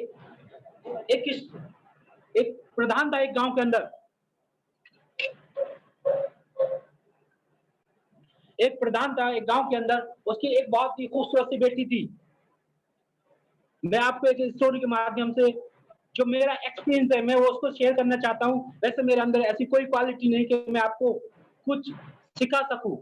एक प्रधान था एक गांव के अंदर। एक प्रधान था एक गांव के अंदर, उसकी एक बहुत ही खूबसूरत सी बेटी थी। मैं आपको एक स्टोरी के माध्यम से, जो मेरा एक्सपीरियंस है, मैं वो उसको शेयर करना चाहता हूँ। वैसे मेरे अंदर ऐसी कोई क्वालिटी नहीं कि मैं आपको कुछ सिखा सकूं।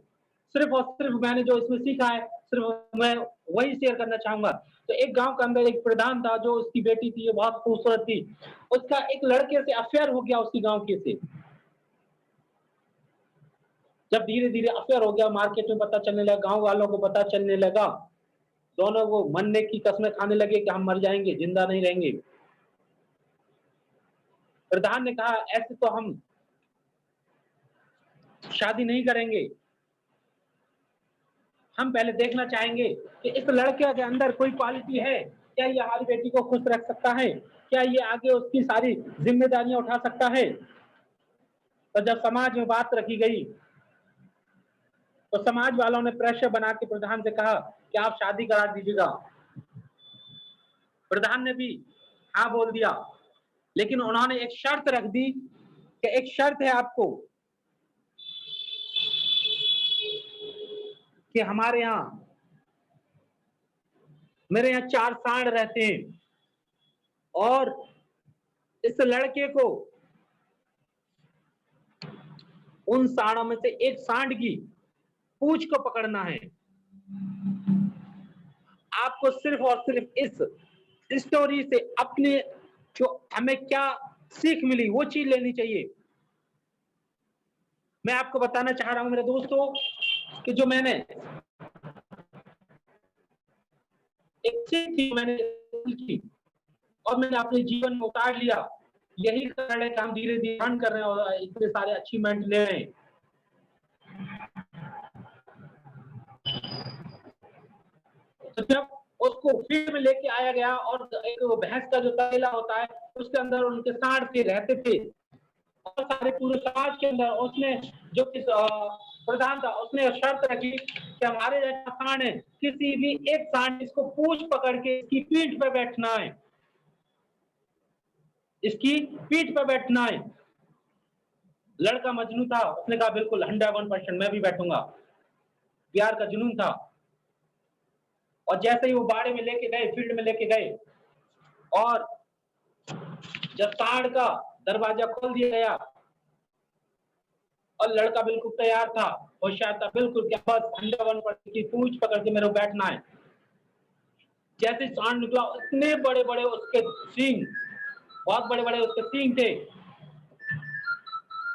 सिर्फ और सिर्फ मैंने जो इसमें सीखा है, सिर्फ मैं वही शेयर करना चाहूंगा। तो एक गांव के अंदर एक प्रधान था, जो उसकी बेटी थी, वो बहुत खूबसूरत थी। उसका एक लड़के से अफेयर हो गया, उसकी गाँव के से। जब धीरे धीरे अफेयर हो गया, मार्केट में पता चलने लगा, गाँव वालों को पता चलने लगा, दोनों वो मरने की कसमें खाने लगे कि हम मर जाएंगे, जिंदा नहीं रहेंगे। प्रधान ने कहा, ऐसे तो हम शादी नहीं करेंगे, हम पहले देखना चाहेंगे कि इस लड़के के अंदर कोई क्वालिटी है, क्या ये हमारी बेटी को खुश रख सकता है, क्या ये आगे उसकी सारी जिम्मेदारियां उठा सकता है। तो जब समाज में बात रखी गई तो समाज वालों ने प्रेशर बना के प्रधान से कहा कि आप शादी करा दीजिएगा। प्रधान ने भी हाँ बोल दिया, लेकिन उन्होंने एक शर्त रख दी कि एक शर्त है आपको कि हमारे यहाँ, मेरे यहाँ 4 सांड रहते हैं और इस लड़के को उन सांडों में से एक सांड की पूंछ को पकड़ना है। आपको सिर्फ और सिर्फ इस स्टोरी से अपने, जो हमें क्या सीख मिली, वो चीज लेनी चाहिए। मैं आपको बताना चाह रहा हूं मेरे दोस्तों कि जो मैंने एक सीख थी, मैंने की और मैंने अपने जीवन में उतार लिया। यही कारण है कि हम धीरे धीरे रन कर रहे हैं और इतने सारे अचीवमेंट ले रहे हैं। तो जब उसको फील्ड में लेके आया गया और एक भैंस का जो तबेला होता है, उसके अंदर उनके सांड थे, रहते थे, और सारे पूरे समाज के अंदर उसने, जो प्रधान था, उसने शर्त रखी कि हमारे जैसा सांड है, किसी भी एक सांड इसको पूंछ पकड़ के इसकी पीठ पे बैठना है, इसकी पीठ पे बैठना है। लड़का मजनू था, उसने कहा बिल्कुल 101% मैं भी बैठूंगा। प्यार का जुनून था। और जैसे ही वो बाड़े में लेके गए, फील्ड में लेके गए, और जब सांड का दरवाजा खोल दिया गया और लड़का बिल्कुल तैयार था, होशियार था, बिल्कुल क्या बस 101% की पूंछ पकड़ के मेरे को बैठना है। जैसे सांड निकला, इतने बड़े बड़े उसके सींग, बहुत बड़े बड़े उसके सींग थे,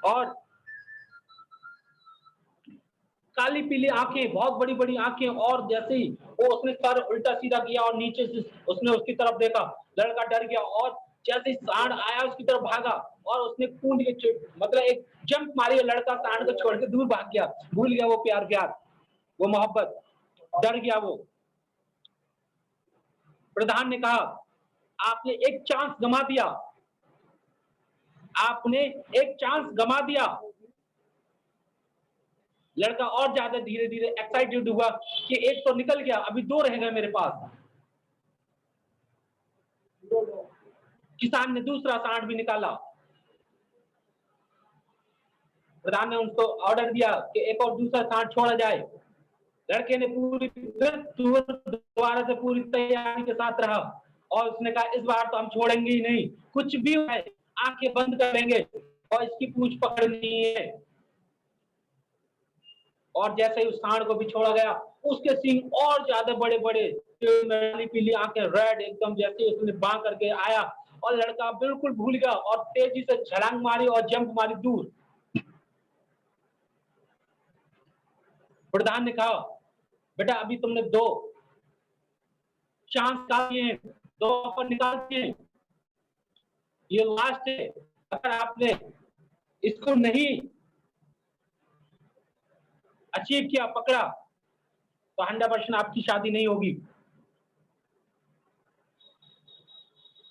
और काली पीली आंखें, बहुत बड़ी बड़ी आंखें। और जैसे ही वो उसने सर उल्टा सीधा किया और नीचे से उसने उसकी तरफ देखा, लड़का डर गया और जैसे ही सांड आया उसकी तरफ भागा और उसने कूद के, मतलब एक जंप मारी, लड़का सांड को छोड़ के दूर भाग गया, भूल गया वो प्यार प्यार, वो मोहब्बत, डर गया वो। प्रधान ने कहा, आपने एक चांस गंवा दिया, आपने एक चांस गंवा दिया। लड़का और ज्यादा धीरे धीरे एक्साइटेड हुआ कि एक तो निकल गया, अभी 2 रह गए मेरे पास। किसान ने दूसरा सांड भी निकाला। प्रधान ने उनको ऑर्डर दिया कि एक और दूसरा सांड छोड़ा जाए। लड़के ने पूरी दोबारा से पूरी तैयारी के साथ रहा और उसने कहा इस बार तो हम छोड़ेंगे ही नहीं, कुछ भी है आंखें बंद करेंगे और इसकी पूंछ पकड़नी है। और जैसे ही उस सांड को भी छोड़ा गया, उसके सींग और ज्यादा बड़े बड़े, पीली आंखें, रेड एकदम, जैसे उसने बांध करके आया और लड़का बिल्कुल भूल गया और तेजी से छलांग मारी और जंप मारी दूर। प्रधान ने कहा बेटा अभी तुमने 2 चांस निकाले हैं, 2 ऑफर निकाल दिए, ये लास्ट है। अगर आपने इसको नहीं अचीव किया, पकड़ा, तो 100% आपकी शादी नहीं होगी।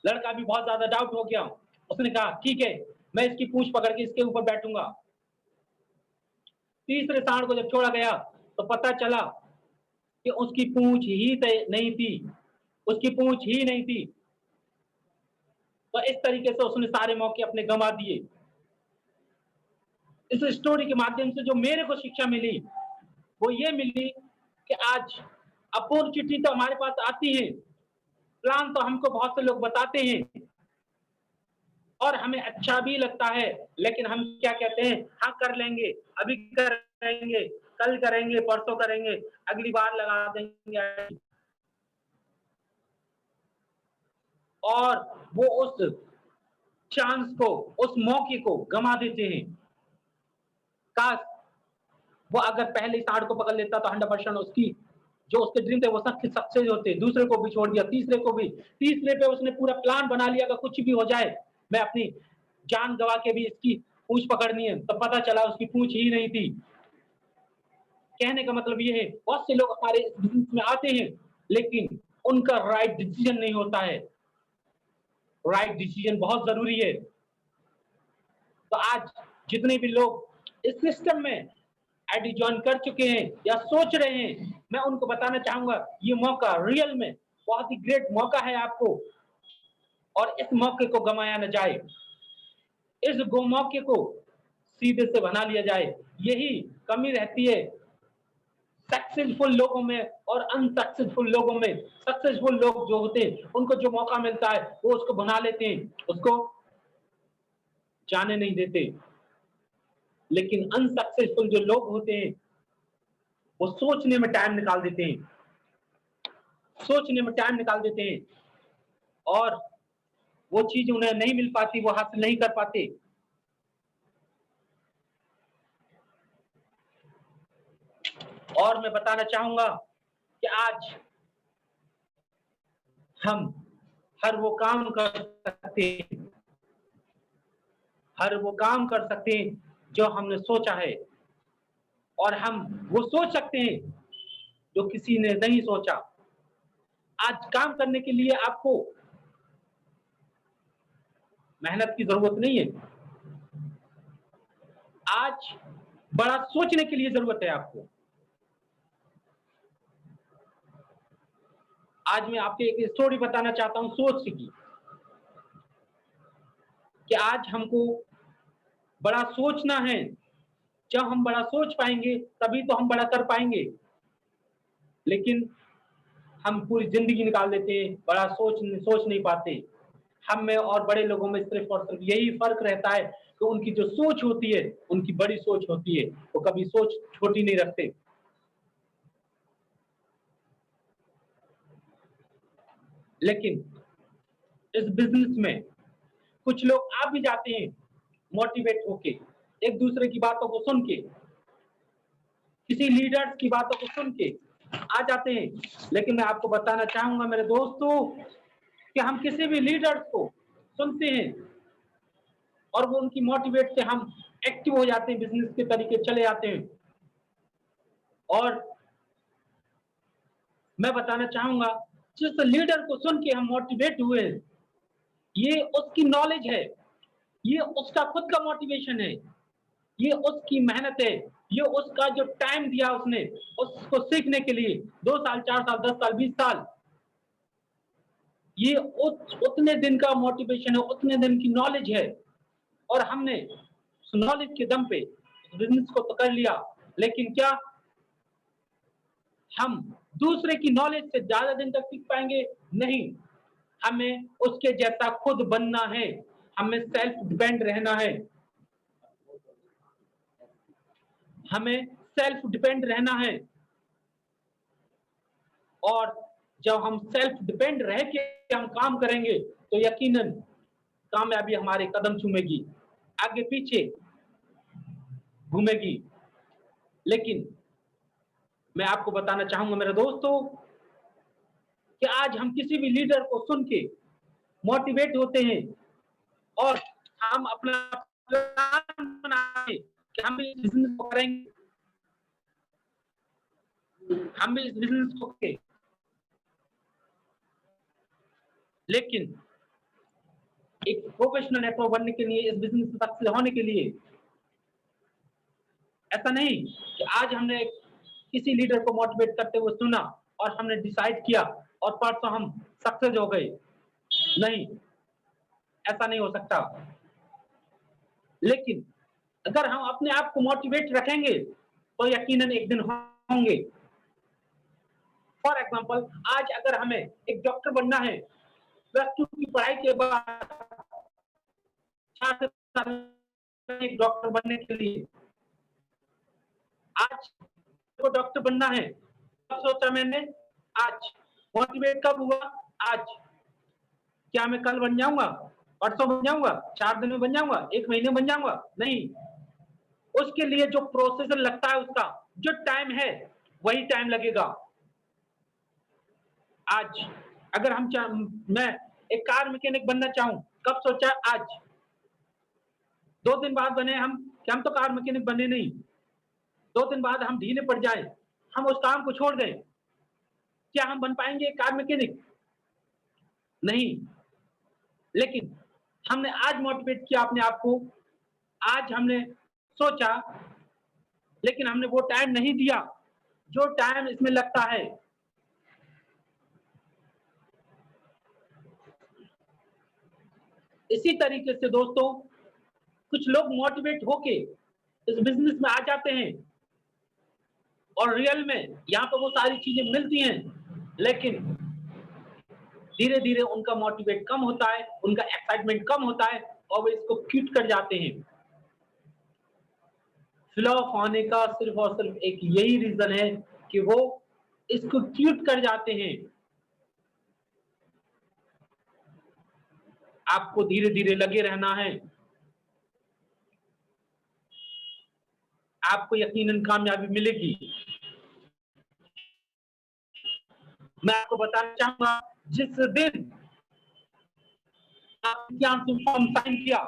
लड़का भी बहुत ज्यादा डाउट हो गया। उसने कहा ठीक है, मैं इसकी पूंछ पकड़ के इसके ऊपर बैठूंगा। तीसरे सांड को जब छोड़ा गया तो पता चला कि उसकी पूंछ ही नहीं थी, उसकी पूंछ ही नहीं थी। तो इस तरीके से उसने सारे मौके अपने गंवा दिए। इस स्टोरी के माध्यम से जो मेरे को शिक्षा मिली वो ये मिली कि आज अपॉर्चुनिटी तो हमारे पास आती है, प्लान तो हमको बहुत से लोग बताते हैं और हमें अच्छा भी लगता है, लेकिन हम क्या कहते हैं, हाँ कर लेंगे, अभी करेंगे, कल करेंगे, परसों करेंगे, अगली बार लगा देंगे, और वो उस चांस को, उस मौके को गंवा देते हैं। काश वो अगर पहले सांड को पकड़ लेता तो 100% उसकी जो उसके ड्रीम थे वो सक्सेस होते। दूसरे को भी छोड़ दिया, तीसरे को भी, तीसरे पे उसने पूरा प्लान बना लिया कि कुछ भी हो जाए मैं अपनी जान गवा के भी इसकी पूंछ पकड़नी है। तो पता चला उसकी पूंछ ही नहीं थी। कहने का मतलब ये है, बहुत से लोग हमारे इस बिजनेस में आते हैं लेकिन उनका राइट डिसीजन नहीं होता है। राइट डिसीजन बहुत जरूरी है। तो आज जितने भी लोग इस सिस्टम में आईडी ज्वाइन कर चुके हैं या सोच रहे हैं, मैं उनको बताना चाहूंगा ये मौका रियल में बहुत ही ग्रेट मौका है आपको, और इस मौके को गंवाया न जाए, इस मौके को सीधे से बना लिया जाए। यही कमी रहती है सक्सेसफुल लोगों में और अनसक्सेसफुल लोगों में। सक्सेसफुल लोग जो होते हैं उनको जो मौका मिलता है वो उसको बना लेते हैं, उसको जाने नहीं देते। लेकिन अनसक्सेसफुल जो लोग होते हैं वो सोचने में टाइम निकाल देते हैं, सोचने में टाइम निकाल देते हैं और वो चीज उन्हें नहीं मिल पाती, वो हासिल नहीं कर पाते। और मैं बताना चाहूंगा कि आज हम हर वो काम कर सकते हैं, हर वो काम कर सकते हैं जो हमने सोचा है, और हम वो सोच सकते हैं जो किसी ने नहीं सोचा। आज काम करने के लिए आपको मेहनत की जरूरत नहीं है, आज बड़ा सोचने के लिए जरूरत है आपको। आज मैं आपको एक स्टोरी बताना चाहता हूं सोच की, कि आज हमको बड़ा सोचना है। जब हम बड़ा सोच पाएंगे तभी तो हम बड़ा कर पाएंगे। लेकिन हम पूरी जिंदगी निकाल देते हैं, बड़ा सोच नहीं पाते। हम में और बड़े लोगों में सिर्फ और सिर्फ यही फर्क रहता है कि उनकी जो सोच होती है उनकी बड़ी सोच होती है, वो कभी सोच छोटी नहीं रखते। लेकिन इस बिजनेस में कुछ लोग आ भी जाते हैं मोटिवेट होके, एक दूसरे की बातों को सुन के, किसी लीडर्स की बातों को सुन के आ जाते हैं। लेकिन मैं आपको बताना चाहूंगा मेरे दोस्तों कि हम किसी भी लीडर्स को सुनते हैं और वो उनकी मोटिवेट से हम एक्टिव हो जाते हैं, बिजनेस के तरीके चले जाते हैं। और मैं बताना चाहूंगा जिस लीडर को सुन के हम मोटिवेट हुए, ये उसकी नॉलेज है, ये उसका खुद का मोटिवेशन है, ये उसकी मेहनत है, ये उसका जो टाइम दिया उसने उसको सीखने के लिए 2 साल, 4 साल, 10 साल, 20 साल, ये उतने दिन का मोटिवेशन है, उतने दिन की नॉलेज है, और हमने उस नॉलेज के दम पे बिजनेस को तो कर लिया, लेकिन क्या हम दूसरे की नॉलेज से ज्यादा दिन तक टिक पाएंगे? नहीं। हमें उसके जैसा खुद बनना है, हमें सेल्फ डिपेंड रहना है, हमें सेल्फ डिपेंड रहना है। और जब हम सेल्फ डिपेंड रह के हम काम करेंगे तो यकीनन कामयाबी हमारे कदम चूमेगी, आगे पीछे घूमेगी। लेकिन मैं आपको बताना चाहूंगा मेरे दोस्तों कि आज हम किसी भी लीडर को सुन के मोटिवेट होते हैं और हम अपना प्लान बनाते हैं कि हम इस बिजनेस को करेंगे, हम भी इस बिजनेस को करेंगे। लेकिन एक प्रोफेशनल नेटवर्क बनने के लिए, इस बिजनेस में सक्सेस होने के लिए, ऐसा नहीं कि आज हमने किसी लीडर को मोटिवेट करते हुए सुना और हमने डिसाइड किया और परसों हम सक्सेस हो गए। नहीं, ऐसा नहीं हो सकता। लेकिन अगर हम अपने आप को मोटिवेट रखेंगे तो यकीनन एक दिन होंगे। फॉर एग्जाम्पल, आज अगर हमें एक डॉक्टर बनना है, +2 की पढ़ाई के बाद 4 साल एक डॉक्टर बनने के लिए, आज को डॉक्टर बनना है, कब सोचा मैंने? आज। मोटिवेट कब हुआ? आज। क्या मैं कल बन जाऊंगा, परसों बन जाऊंगा, 4 दिन में बन जाऊंगा, 1 महीने में बन जाऊंगा? नहीं। उसके लिए जो प्रोसेस लगता है, उसका जो टाइम है, वही टाइम लगेगा। आज अगर मैं एक कार मैकेनिक बनना चाहूं, कब सोचा? आज। 2 दिन बाद बने हम, कि हम तो कार मैकेनिक बने नहीं। 2 दिन बाद हम ढीले पड़ जाए, हम उस काम को छोड़ दें, क्या हम बन पाएंगे कार मैकेनिक? नहीं। लेकिन हमने आज मोटिवेट किया अपने आप को, आज हमने सोचा, लेकिन हमने वो टाइम नहीं दिया जो टाइम इसमें लगता है। इसी तरीके से दोस्तों, कुछ लोग मोटिवेट होके इस बिजनेस में आ जाते हैं और रियल में यहाँ पर वो सारी चीजें मिलती हैं, लेकिन धीरे धीरे उनका मोटिवेट कम होता है, उनका एक्साइटमेंट कम होता है और वो इसको क्विट कर जाते हैं। फ्लॉप होने का सिर्फ और सिर्फ एक यही रीजन है कि वो इसको क्विट कर जाते हैं। आपको धीरे धीरे लगे रहना है, आपको यकीनन कामयाबी मिलेगी। मैं आपको बताना चाहूंगा, जिस दिन आपने फॉर्म साइन किया,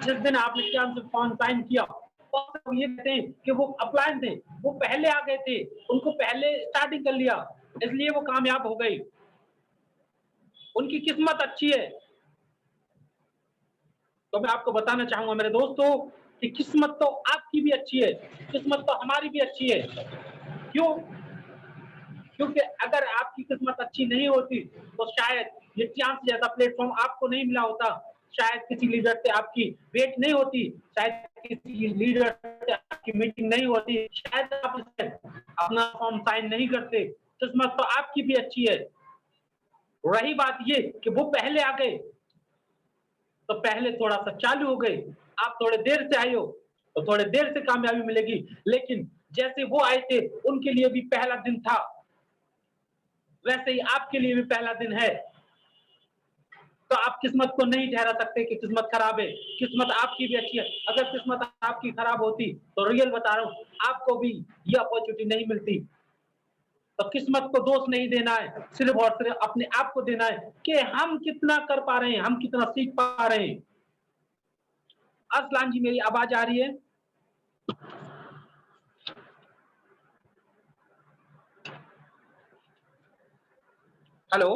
जिस दिन आपने फॉर्म साइन किया, और ये कहते हैं कि वो अप्लाई थे, वो पहले आ गए थे, उनको पहले स्टार्टिंग कर लिया, इसलिए वो कामयाब हो गई। उनकी किस्मत अच्छी है। तो मैं आपको बताना चाहूंगा मेरे दोस्तों कि किस्मत तो आपकी भी अच्छी है, किस्मत तो हमारी भी अच्छी है। क्यों? क्योंकि अगर आपकी किस्मत अच्छी नहीं होती तो शायद ये चांस जैसा प्लेटफॉर्म आपको नहीं मिला होता, शायद किसी लीडर से आपकी वेट नहीं होती, शायद किसी लीडर से आपकी मीटिंग नहीं होती, शायद आप अपना फॉर्म साइन नहीं करते। किस्मत तो आपकी भी अच्छी है। रही बात ये कि वो पहले आ गए, तो पहले थोड़ा सा चालू हो गए, आप थोड़े देर से आए हो तो थोड़े देर से कामयाबी मिलेगी, लेकिन जैसे वो आए थे उनके लिए भी पहला दिन था, वैसे ही आपके लिए भी पहला दिन है। तो आप किस्मत को नहीं ठहरा सकते कि किस्मत खराब है, किस्मत आपकी भी अच्छी है। अगर किस्मत आपकी खराब होती तो रियल बता रहा हूं, आपको भी ये अपॉर्चुनिटी नहीं मिलती। तो किस्मत को दोष नहीं देना है, सिर्फ और सिर्फ अपने आप को देना है कि हम कितना कर पा रहे हैं, हम कितना सीख पा रहे हैं। असलान जी, मेरी आवाज आ रही है? हेलो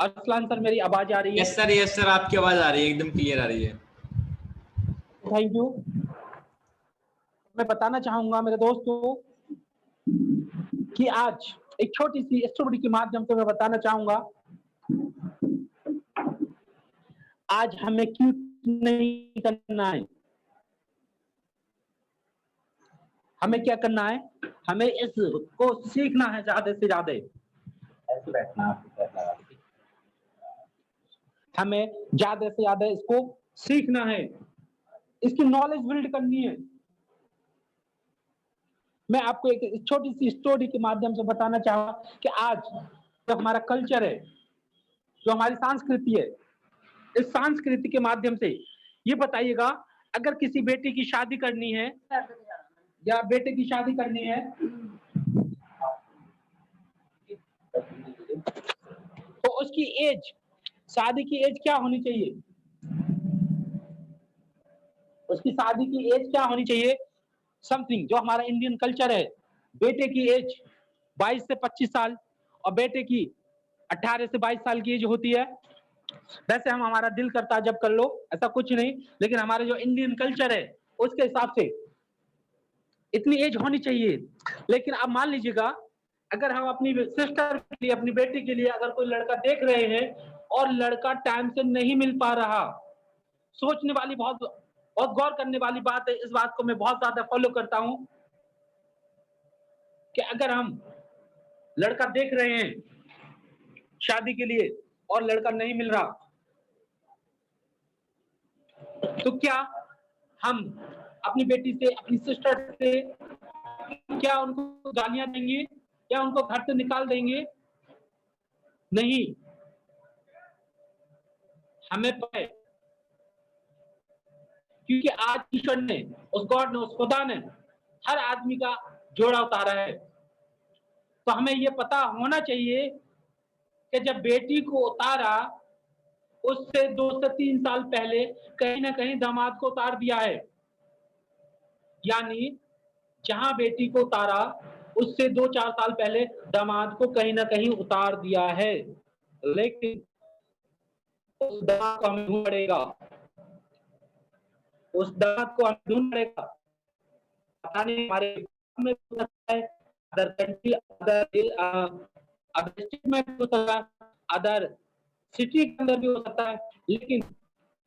अरसलान सर, मेरी आवाज आ रही है? यस सर, आपकी आवाज आ रही है, एकदम क्लियर आ रही है। Thank you. मैं बताना चाहूंगा मेरे दोस्तों कि आज एक छोटी सी स्टोरी के माध्यम से मैं बताना चाहूंगा आज हमें क्यों नहीं करना है। हमें क्या करना है? हमें इसको सीखना है ज्यादा से ज्यादा। ऐसे बैठना, हमें ज्यादा से ज्यादा इसको सीखना है, इसकी नॉलेज बिल्ड करनी है। मैं आपको एक छोटी सी स्टोरी के माध्यम से बताना चाहूंगा कि आज जो हमारा कल्चर है, जो हमारी संस्कृति है, इस संस्कृति के माध्यम से ये बताइएगा, अगर किसी बेटी की शादी करनी है या बेटे की शादी करनी है तो उसकी एज, शादी की एज क्या होनी चाहिए? उसकी शादी की एज क्या होनी चाहिए? समथिंग जो हमारा इंडियन कल्चर है, बेटे की एज 22 से 25 साल और बेटे की 18 से 22 साल की एज होती है। वैसे हम हमारा दिल करता है जब कर लो, ऐसा कुछ नहीं, लेकिन हमारे जो इंडियन कल्चर है उसके हिसाब से इतनी एज होनी चाहिए। लेकिन अब मान लीजिएगा, अगर हम अपनी सिस्टर के लिए, अपनी बेटी के लिए अगर कोई लड़का देख रहे हैं और लड़का टाइम से नहीं मिल पा रहा, सोचने वाली, बहुत बहुत गौर करने वाली बात है। इस बात को मैं बहुत ज्यादा फॉलो करता हूं कि अगर हम लड़का देख रहे हैं शादी के लिए और लड़का नहीं मिल रहा, तो क्या हम अपनी बेटी से, अपनी सिस्टर से क्या उनको गालियां देंगे या उनको घर से निकाल देंगे? नहीं। हमें पता है, क्योंकि आज ईश्वर ने, उस गॉड ने, उस खुदा ने हर आदमी का जोड़ा उतारा है। तो हमें ये पता होना चाहिए कि जब बेटी को उतारा, उससे 2 से 3 साल पहले कहीं ना कहीं दामाद को उतार दिया है। यानी जहां बेटी को उतारा उससे 2-4 साल पहले दामाद को कहीं ना कहीं उतार दिया है। लेकिन उस दामाद को हमें ढूंढना पड़ेगा, उस दामाद को हमें ढूंढना पड़ेगा। पता नहीं हमारे में हो सकता है, अदर कंट्री, अदर स्टेट में भी हो सकता है, अदर सिटी के अंदर भी हो सकता है, लेकिन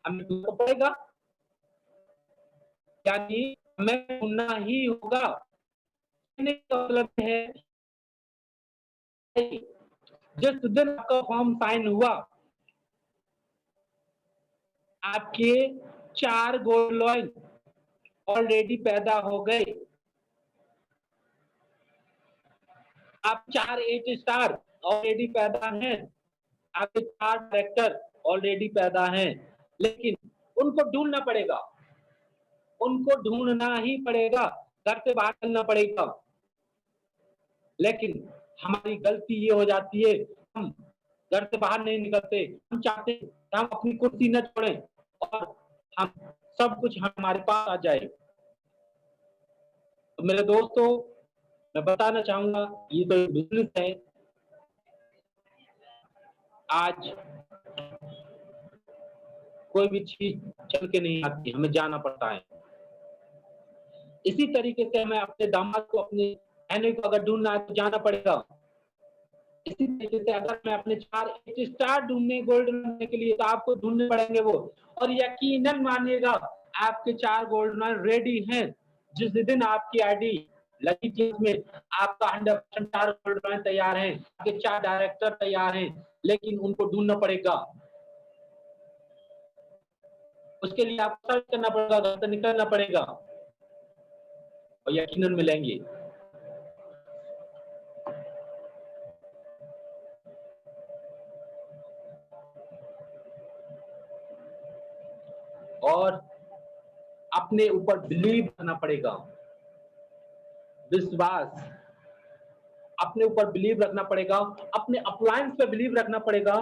हमें ढूंढना पड़ेगा। यानी हमें ढूंढना ही होगा। मतलब है जिस दिन आपका फॉर्म साइन हुआ, आपके 4 गोल्ड लॉइन ऑलरेडी पैदा हो गए। आप 4 8 स्टार ऑलरेडी पैदा हैं, आपके 4 डायरेक्टर ऑलरेडी पैदा हैं, लेकिन उनको ढूंढना पड़ेगा, उनको ढूंढना ही पड़ेगा, घर से बाहर निकलना पड़ेगा। लेकिन हमारी गलती ये हो जाती है, हम घर से बाहर नहीं निकलते। हम चाहते हैं कि हम अपनी कुर्सी न छोड़ें और हम सब कुछ हमारे पास आ जाए। तो मेरे दोस्तों, मैं बताना चाहूंगा, ये तो एक बिजनेस है। आज कोई भी चीज चल के नहीं आती, हमें जाना पड़ता है। इसी तरीके से हमें अपने दामाद को, अपने बहनों को अगर ढूंढना है तो जाना पड़ेगा। इसी तरीके से अगर मैं अपने 4 8 स्टार ढूंढने, गोल्ड ढूंढने के लिए, तो आपको ढूंढने पड़ेंगे वो। और यकीनन मानिएगा, आपके 4 गोल्ड रेडी हैं। जिस दिन आपकी आईडी लगी थी उसमें आपका 100% 4 गोल्ड तैयार हैं, आपके 4 डायरेक्टर तैयार हैं, लेकिन उनको ढूंढना पड़ेगा। उसके लिए आपको सर्च करना पड़ेगा, घर से निकलना पड़ेगा और यकीनन मिलेंगे। और अपने ऊपर बिलीव करना पड़ेगा, विश्वास, अपने ऊपर बिलीव रखना पड़ेगा, अपने अप्लायंस पे बिलीव रखना पड़ेगा,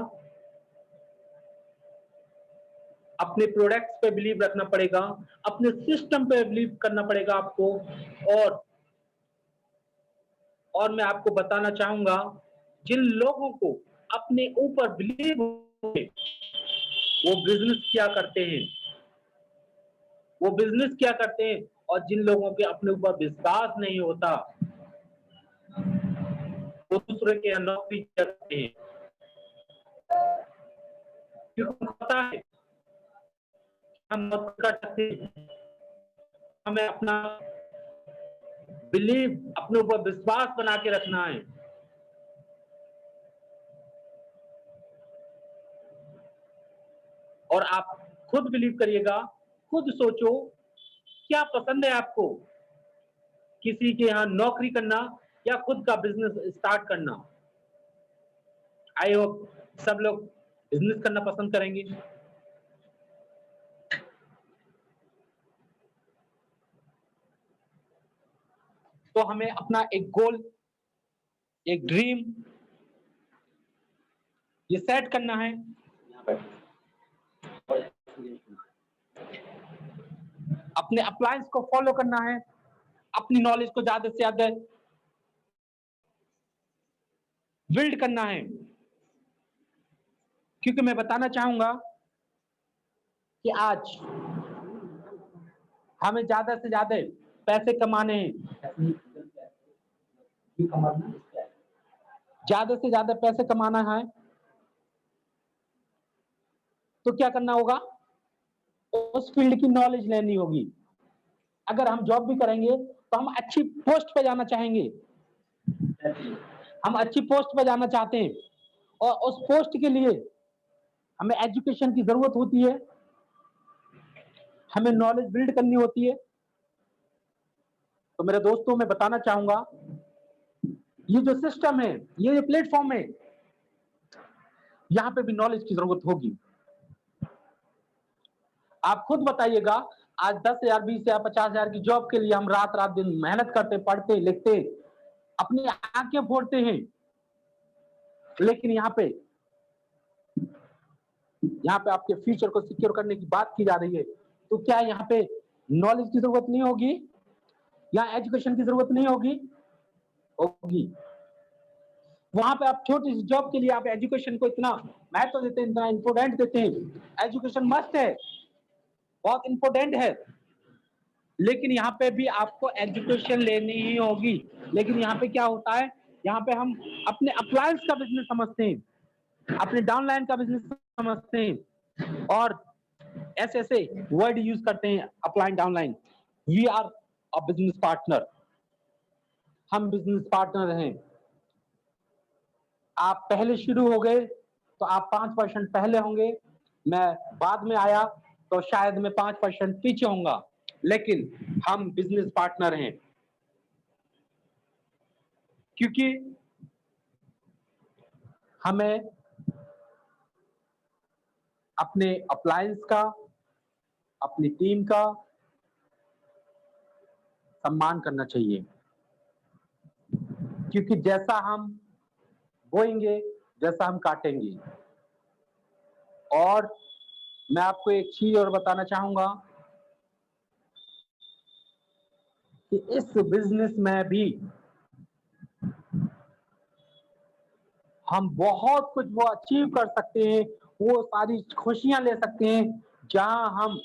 अपने प्रोडक्ट्स पे बिलीव रखना पड़ेगा, अपने सिस्टम पे बिलीव करना पड़ेगा आपको। और मैं आपको बताना चाहूंगा, जिन लोगों को अपने ऊपर बिलीव वो बिजनेस क्या करते हैं, वो बिजनेस क्या करते हैं। और जिन लोगों के अपने ऊपर विश्वास नहीं होता वो दूसरे के नौकरी करते हैं, क्योंकि उनको पता है हम नौकरी कर सकते हैं। हमें अपना बिलीव, अपने ऊपर विश्वास बना के रखना है। और आप खुद बिलीव करिएगा, खुद सोचो क्या पसंद है आपको, किसी के यहाँ नौकरी करना या खुद का बिजनेस स्टार्ट करना। आई होप सब लोग बिजनेस करना पसंद करेंगे। तो हमें अपना एक गोल, एक ड्रीम ये सेट करना है। अपने अप्लायंस को फॉलो करना है, अपनी नॉलेज को ज्यादा से ज्यादा बिल्ड करना है। क्योंकि मैं बताना चाहूंगा कि आज हमें ज्यादा से ज्यादा पैसे कमाने हैं, ज्यादा से ज्यादा पैसे कमाना है तो क्या करना होगा, उस फील्ड की नॉलेज लेनी होगी। अगर हम जॉब भी करेंगे तो हम अच्छी पोस्ट पे जाना चाहेंगे, हम अच्छी पोस्ट पे जाना चाहते हैं और उस पोस्ट के लिए हमें एजुकेशन की जरूरत होती है, हमें नॉलेज बिल्ड करनी होती है। तो मेरे दोस्तों मैं बताना चाहूंगा ये जो सिस्टम है, ये जो प्लेटफॉर्म है, यहां पे भी नॉलेज की जरूरत होगी। आप खुद बताइएगा, आज 10,000, 20,000, 50,000 की जॉब के लिए हम रात रात दिन मेहनत करते, पढ़ते, लिखते, अपनी आंखें फोड़ते हैं, लेकिन यहाँ पे आपके फ्यूचर को सिक्योर करने की बात की जा रही है। तो क्या यहाँ पे नॉलेज की जरूरत नहीं होगी या एजुकेशन की जरूरत नहीं होगी? होगी। वहां पे आप छोटी सी जॉब के लिए आप एजुकेशन को इतना महत्व देते हैं, इतना इंपोर्टेंट देते हैं। एजुकेशन मस्ट है, बहुत इंपोर्टेंट है, लेकिन यहाँ पे भी आपको एजुकेशन लेनी ही होगी। लेकिन यहाँ पे क्या होता है, यहाँ पे हम अपने अप्लायंस का बिजनेस समझते हैं, अपने डाउनलाइन का बिजनेस समझते हैं और ऐसे ऐसे वर्ड यूज करते हैं, upline downline. We are a business partner, हम बिजनेस पार्टनर हैं। आप पहले शुरू हो गए तो आप 5% पहले होंगे, मैं बाद में आया तो शायद मैं 5% पीछे होऊंगा, लेकिन हम बिजनेस पार्टनर हैं। क्योंकि हमें अपने अप्लायंस का, अपनी टीम का सम्मान करना चाहिए। क्योंकि जैसा हम बोएंगे, जैसा हम काटेंगे। और मैं आपको एक चीज और बताना चाहूंगा कि इस बिजनेस में भी हम बहुत कुछ वो अचीव कर सकते हैं, वो सारी खुशियां ले सकते हैं जहां हम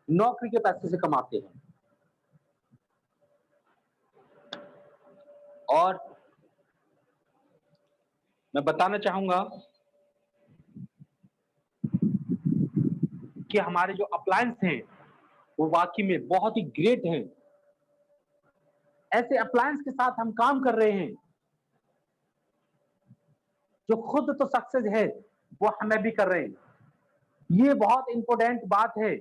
नौकरी के पैसे से कमाते हैं। और मैं बताना चाहूंगा कि हमारे जो अप्लायंस हैं वो वाकई में बहुत ही ग्रेट हैं। ऐसे अप्लायंस के साथ हम काम कर रहे हैं जो खुद तो सक्सेस है, वो हमें भी कर रहे हैं। ये बहुत इंपॉर्टेंट बात है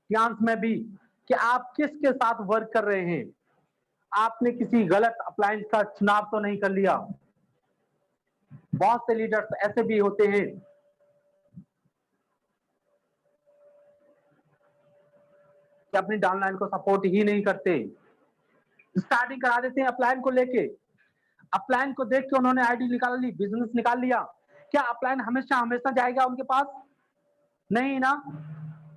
फ्रीलांस में भी कि आप किसके साथ वर्क कर रहे हैं। आपने किसी गलत अप्लायंस का चुनाव तो नहीं कर लिया। बहुत से लीडर्स ऐसे भी होते हैं कि अपनी डाउनलाइन को सपोर्ट ही नहीं करते, स्टार्टिंग करा देते हैं अपलाइन को लेके, अपलाइन को देख के उन्होंने आईडी निकाल ली, बिजनेस निकाल लिया। क्या अपलाइन हमेशा हमेशा जाएगा उनके पास? नहीं ना।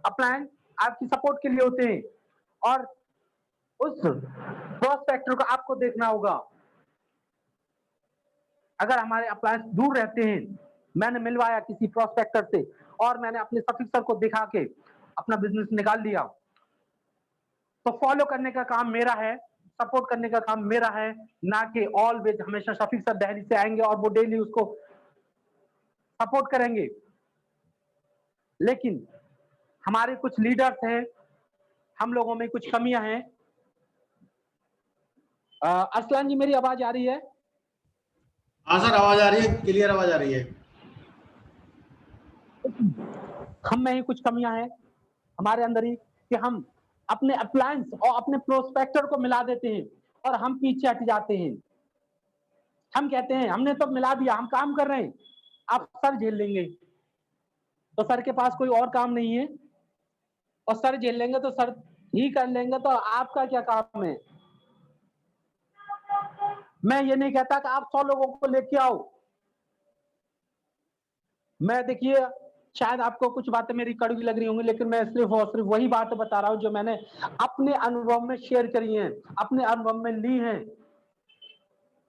अपलाइन आपकी सपोर्ट के लिए होते हैं और उस प्रोस्पेक्टर को आपको देखना होगा अगर हमारे अप्लायंस दूर रहते हैं, मैंने मिलवाया किसी प्रोस्पेक्टर से और मैंने अपने सफिक्सर को दिखा के अपना बिजनेस निकाल लिया, तो फॉलो करने का काम मेरा है, सपोर्ट करने का काम मेरा है, ना कि ऑलवेज हमेशा सफिक्सर दिल्ली से आएंगे और वो डेली उसको सपोर्ट करेंगे। लेकिन हमारे कुछ लीडर्स हैं, हम लोगों में कुछ कमियां हैं। अरसलान जी, मेरी आवाज आ रही है? हाँ सर, आवाज आ रही है, क्लियर आवाज आ रही है। हम में ही कुछ कमियां हैं हमारे अंदर ही, कि हम अपने अप्लायंस और अपने प्रोस्पेक्टर को मिला देते हैं और हम पीछे हट जाते हैं। हम कहते हैं हमने तो मिला दिया, हम काम कर रहे हैं, आप सर झेल लेंगे। तो सर के पास कोई और काम नहीं है, और सर झेल लेंगे तो सर ही कर लेंगे, तो आपका क्या काम है? मैं ये नहीं कहता कि आप 100 लोगों को लेके आओ। मैं, देखिए, शायद आपको कुछ बातें मेरी कड़वी लग रही होंगी, लेकिन मैं सिर्फ और सिर्फ वही बात बता रहा हूं जो मैंने अपने अनुभव में शेयर करी हैं, अपने अनुभव में ली हैं।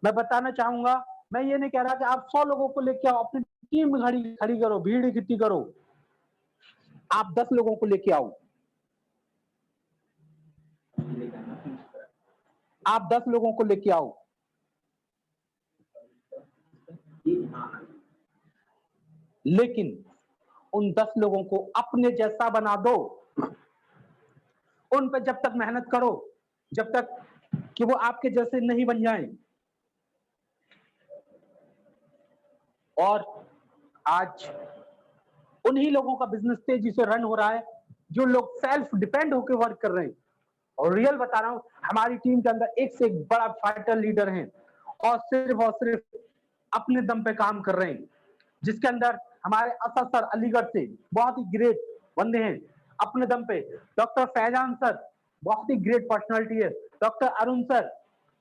मैं बताना चाहूंगा, मैं ये नहीं कह रहा कि आप 100 लोगों को लेके आओ, अपनी टीम खड़ी करो, भीड़ इकट्ठी करो। आप 10 लोगों को लेके आओ, आप 10 लोगों को लेके आओ, लेकिन उन 10 लोगों को अपने जैसा बना दो। उन पे जब तक मेहनत करो, जब तक कि वो आपके जैसे नहीं बन जाएं। और आज उन्हीं लोगों का बिजनेस तेजी से रन हो रहा है जो लोग सेल्फ डिपेंड होकर वर्क कर रहे हैं। और रियल बता रहा हूं, हमारी टीम के अंदर एक से एक बड़ा फाइटर लीडर है और सिर्फ अपने दम पे काम कर रहे हैं, जिसके अंदर हमारे असद सर अलीगढ़ से बहुत ही ग्रेट बंदे हैं अपने दम पे। डॉक्टर फैजान सर बहुत ही ग्रेट पर्सनालिटी है, doctor Arun sir,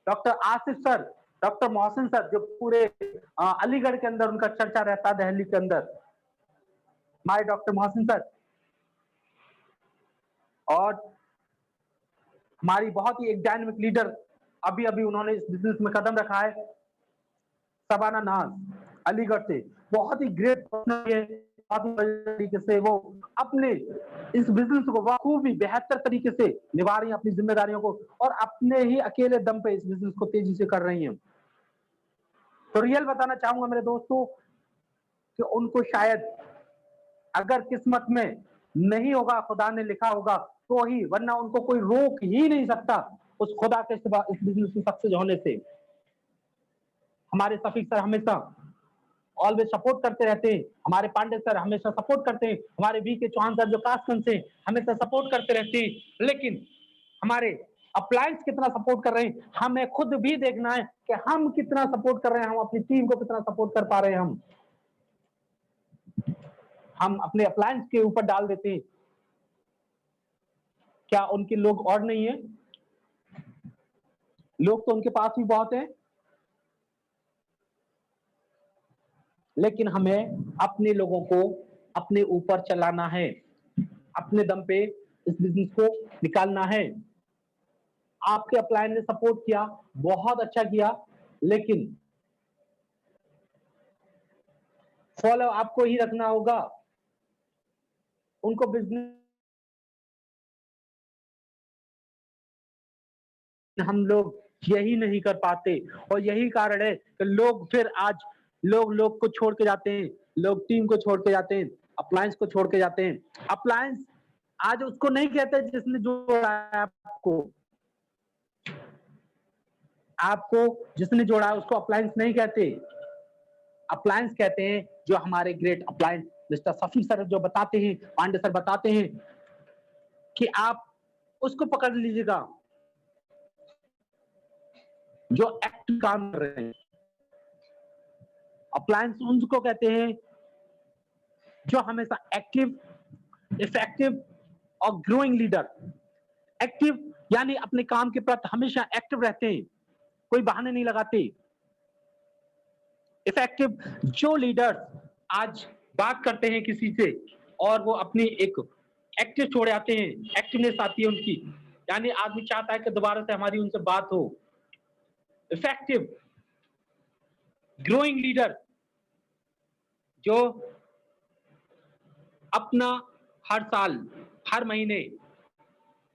doctor Asif sir, doctor Mohsin sir, जो पूरे अलीगढ़ के अंदर उनका चर्चा रहता है, दिल्ली के अंदर हमारे डॉक्टर मोहसिन सर, और हमारी बहुत ही एक डायनामिक लीडर, अभी अभी उन्होंने इस बिजनेस में कदम रखा है, शबाना नाज अलीगढ़ से, बहुत ही ग्रेट पर्सनालिटी है। तरीके से वो अपने इस बिजनेस को बखूबी बेहतर तरीके से निभा रही हैं, अपनी जिम्मेदारियों को, और अपने ही अकेले दम पे इस बिजनेस को तेजी से कर रही हैं। तो रियल बताना चाहूंगा मेरे दोस्तों कि उनको शायद अगर किस्मत में नहीं होगा, खुदा ने लिखा होगा तो ही, वरना उनको कोई रोक ही नहीं सकता उस खुदा के सिवा इस बिजनेस में सक्सेस होने से। हमारे सफीक सर हमेशा ऑलवेज सपोर्ट करते रहते हैं, हमारे पांडे सर हमेशा सपोर्ट करते हैं, हमारे वी के चौहान सर जो कास्कन से हमेशा सपोर्ट करते रहते हैं। लेकिन हमारे अप्लायंस कितना सपोर्ट कर रहे हैं, हमें खुद भी देखना है कि हम कितना सपोर्ट कर रहे हैं, हम अपनी टीम को कितना सपोर्ट कर पा रहे हैं। हम अपने अप्लायंस के ऊपर डाल देते हैं, क्या उनके लोग और नहीं है? लोग तो उनके पास भी बहुत हैं, लेकिन हमें अपने लोगों को अपने ऊपर चलाना है, अपने दम पे इस बिजनेस को निकालना है। आपके अप्लायंस ने सपोर्ट किया, बहुत अच्छा किया, लेकिन फॉलो आपको ही रखना होगा। उनको बिजनेस हम लोग यही नहीं कर पाते, और यही कारण है कि लोग फिर आज लोग को छोड़ के जाते हैं, लोग टीम को छोड़ के जाते हैं, अप्लायंस को छोड़ के जाते हैं। अप्लायंस आज उसको नहीं कहते जिसने जोड़ा है आपको जिसने जोड़ा है उसको अप्लायंस नहीं कहते। अप्लायंस कहते हैं जो हमारे great appliance mister Safi sir जो बताते हैं, पांडे सर बताते हैं कि आप उसको पकड़ लीजिएगा जो एक्टिव काम कर रहे हैं। अप्लायंस उनको कहते हैं जो हमेशा एक्टिव, इफेक्टिव और ग्रोइंग लीडर। एक्टिव यानी अपने काम के प्रति हमेशा एक्टिव रहते हैं, कोई बहाने नहीं लगाते। इफेक्टिव, जो लीडर आज बात करते हैं किसी से और वो अपनी एक एक्टिव छोड़ आते हैं, एक्टिवनेस आती है उनकी, यानी आदमी चाहता है कि दोबारा से हमारी उनसे बात हो। इफेक्टिव ग्रोइंग लीडर जो अपना हर साल, हर महीने,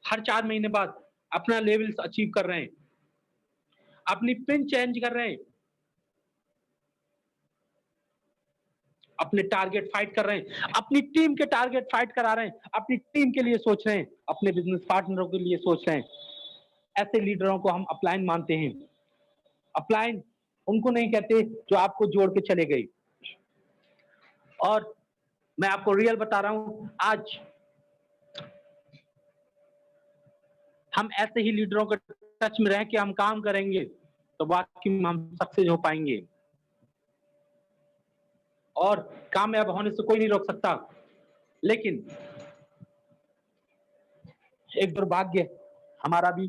हर 4 महीने बाद अपना लेवल्स अचीव कर रहे हैं, अपनी पिन चेंज कर रहे हैं, अपने टारगेट फाइट कर रहे हैं, अपनी टीम के टारगेट फाइट करा रहे हैं, अपनी टीम के लिए सोच रहे हैं, अपने बिजनेस पार्टनरों के लिए सोच रहे हैं। ऐसे लीडरों को हम अपलाइन मानते हैं। अपलाइन उनको नहीं कहते जो आपको जोड़ के चले गए। और मैं आपको रियल बता रहा हूं, आज हम ऐसे ही लीडरों के टच में रह के हम काम करेंगे तो वाकई में हम सक्सेस हो पाएंगे, और कामयाब होने से कोई नहीं रोक सकता। लेकिन एक दुर्भाग्य हमारा भी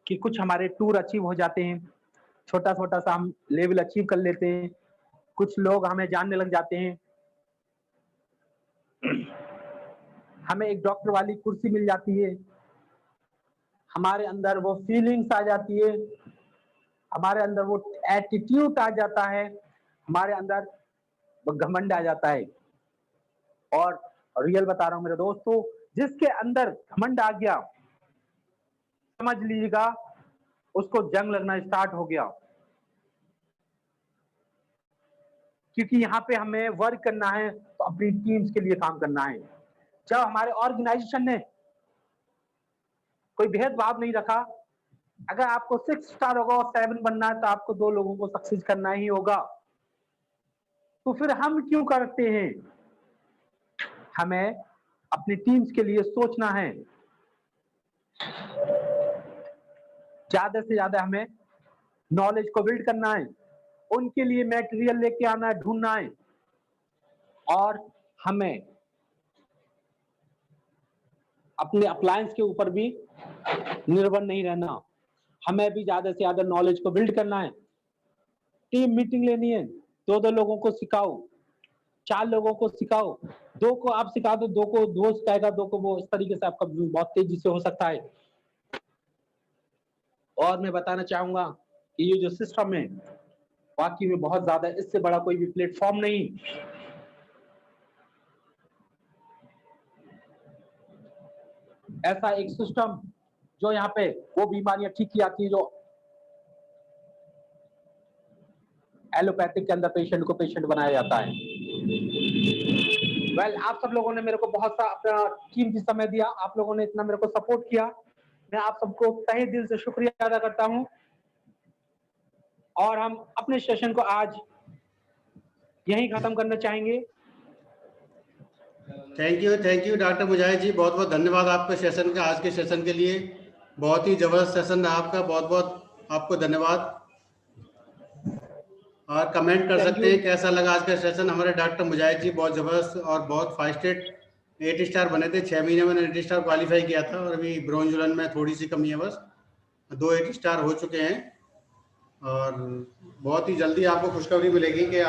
कि कुछ हमारे टूर अचीव हो जाते हैं, छोटा छोटा सा हम लेवल अचीव कर लेते हैं, कुछ लोग हमें जानने लग जाते हैं, हमें एक डॉक्टर वाली कुर्सी मिल जाती है, हमारे अंदर वो फीलिंग्स आ जाती है, हमारे अंदर वो एटीट्यूड आ जाता है, हमारे अंदर वो घमंड आ जाता है। और रियल बता रहा हूं मेरे दोस्तों, जिसके अंदर घमंड आ गया, समझ लीजिएगा उसको जंग लगना स्टार्ट हो गया। क्योंकि यहाँ पे हमें वर्क करना है तो अपनी टीम्स के लिए काम करना है। जब हमारे ऑर्गेनाइजेशन ने कोई भेदभाव नहीं रखा, अगर आपको 6 स्टार होगा और 7 बनना है तो आपको 2 लोगों को सक्सेस करना ही होगा। तो फिर हम क्यों करते हैं? हमें अपनी टीम्स के लिए सोचना है, ज्यादा से ज्यादा हमें नॉलेज को बिल्ड करना है, उनके लिए मटेरियल लेके आना है, ढूंढना है, और हमें अपने अप्लायंस के ऊपर भी निर्भर नहीं रहना, हमें भी ज्यादा से ज्यादा नॉलेज को बिल्ड करना है। टीम मीटिंग लेनी है, 2-2 लोगों को सिखाओ, 4 लोगों को सिखाओ, 2 को आप सिखा दो, 2 को 2 सिखाएगा, 2 को वो, इस तरीके से आपका बहुत तेजी से हो सकता है। और मैं बताना चाहूंगा कि ये जो सिस्टम है वाकई में बहुत ज्यादा, इससे बड़ा कोई भी प्लेटफॉर्म नहीं। ऐसा एक सिस्टम जो यहाँ पे वो बीमारियां ठीक की जाती है जो एलोपैथिक के अंदर पेशेंट को पेशेंट बनाया जाता है। आप सब लोगों ने मेरे को बहुत सा अपना कीमती समय दिया, आप लोगों ने इतना मेरे को सपोर्ट किया, मैं आप सबको तहे दिल से शुक्रिया अदा करता हूं। और हम अपने सेशन को आज यहीं खत्म करना चाहेंगे। थैंक यू डॉक्टर मुजाहिद जी, बहुत बहुत धन्यवाद आपके सेशन का, आज के सेशन के लिए। बहुत ही जबरदस्त सेशन रहा आपका, बहुत बहुत आपको धन्यवाद। और कमेंट कर सकते हैं कैसा लगा आज का सेशन। हमारे डॉक्टर मुजाहिद जी बहुत जबरदस्त और बहुत फास्टेड 8 स्टार बने थे, 6 महीने में 8 स्टार क्वालिफाई किया था, और अभी ब्रोंज जुलन में थोड़ी सी कमी है, बस 2 8 स्टार हो चुके हैं। और बहुत ही जल्दी आपको खुशखबरी मिलेगी कि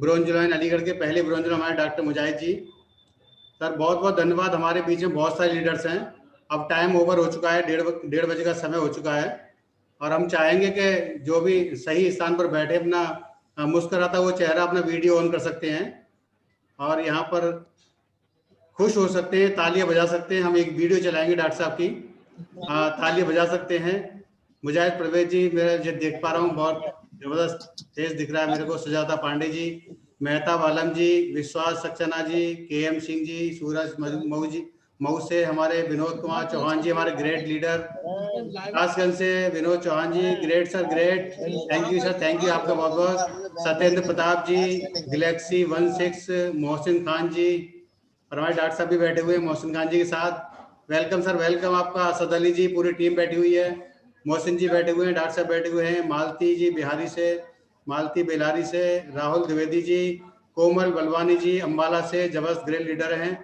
ब्रोंज जुलन अलीगढ़ के पहले ब्रोंज जुलन हमारे डॉक्टर मुजाहिद जी। सर बहुत बहुत धन्यवाद। हमारे बीच में बहुत सारे लीडर्स हैं, अब टाइम ओवर हो चुका है, 1:30 बजे का समय हो चुका है, और हम चाहेंगे कि जो भी सही स्थान पर बैठे अपना मुस्कुराता हुआ चेहरा अपना वीडियो ऑन कर सकते हैं और यहाँ पर खुश हो सकते हैं, तालियां बजा सकते हैं। हम एक वीडियो चलाएंगे डॉक्टर साहब की, तालियां बजा सकते हैं। मुजाहिद परवेज जी मेरा जो देख पा रहा हूँ, बहुत जबरदस्त फेस दिख रहा है मेरे को। सुजाता पांडे जी, मेहताब आलम जी, विश्वास सक्सेना जी, KM सिंह जी, सूरज मऊ जी, मऊ से हमारे विनोद कुमार चौहान जी, हमारे ग्रेट लीडर, कासगंज से Vinod Chauhan ji, great sir, great, thank you sir, thank you आपका बहुत बहुत। सत्येंद्र प्रताप जी, गैलेक्सी 16, मोहसिन खान जी, और हमारे डॉक्टर साहब भी बैठे हुए हैं मोहसिन खान जी के साथ। वेलकम सर, वेलकम आपका। असद अली जी, पूरी टीम बैठी हुई है, मोहसिन जी बैठे हुए हैं, डॉक्टर साहब बैठे हुए हैं, मालती जी बिहारी से, मालती बेलारी से, राहुल द्विवेदी जी, कोमल बलवानी जी अम्बाला से, जबरदस्त ग्रेट लीडर हैं।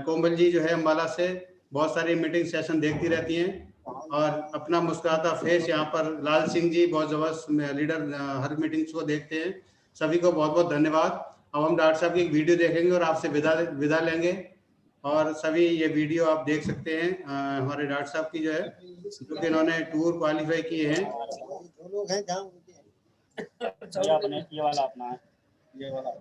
कोमल जी जो है अम्बाला से, बहुत सारी मीटिंग सेशन देखती रहती हैं, और अपना मुस्कुराता फेस यहाँ पर लाल सिंह जी बहुत जबरदस्त लीडर, हर मीटिंग्स को देखते हैं। सभी को बहुत बहुत धन्यवाद। अब हम डॉक्टर साहब की एक वीडियो देखेंगे और आपसे विदा लेंगे, और सभी ये वीडियो आप देख सकते हैं हमारे डॉक्टर साहब की जो है, क्योंकि इन्होंने टूर क्वालिफाई किए हैं। ये अपने ये वाला अपना है, ये वाला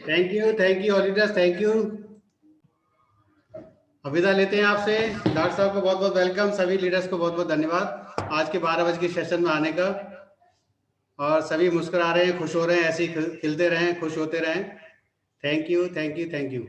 thank you auditors, thank you. विदा लेते हैं आपसे। डॉक्टर साहब को बहुत बहुत वेलकम, सभी लीडर्स को बहुत बहुत धन्यवाद आज के 12 बजे के सेशन में आने का। और सभी मुस्कुरा रहे हैं, खुश हो रहे हैं, ऐसे ही खिलते रहें, खुश होते रहें। Thank you, thank you, thank you.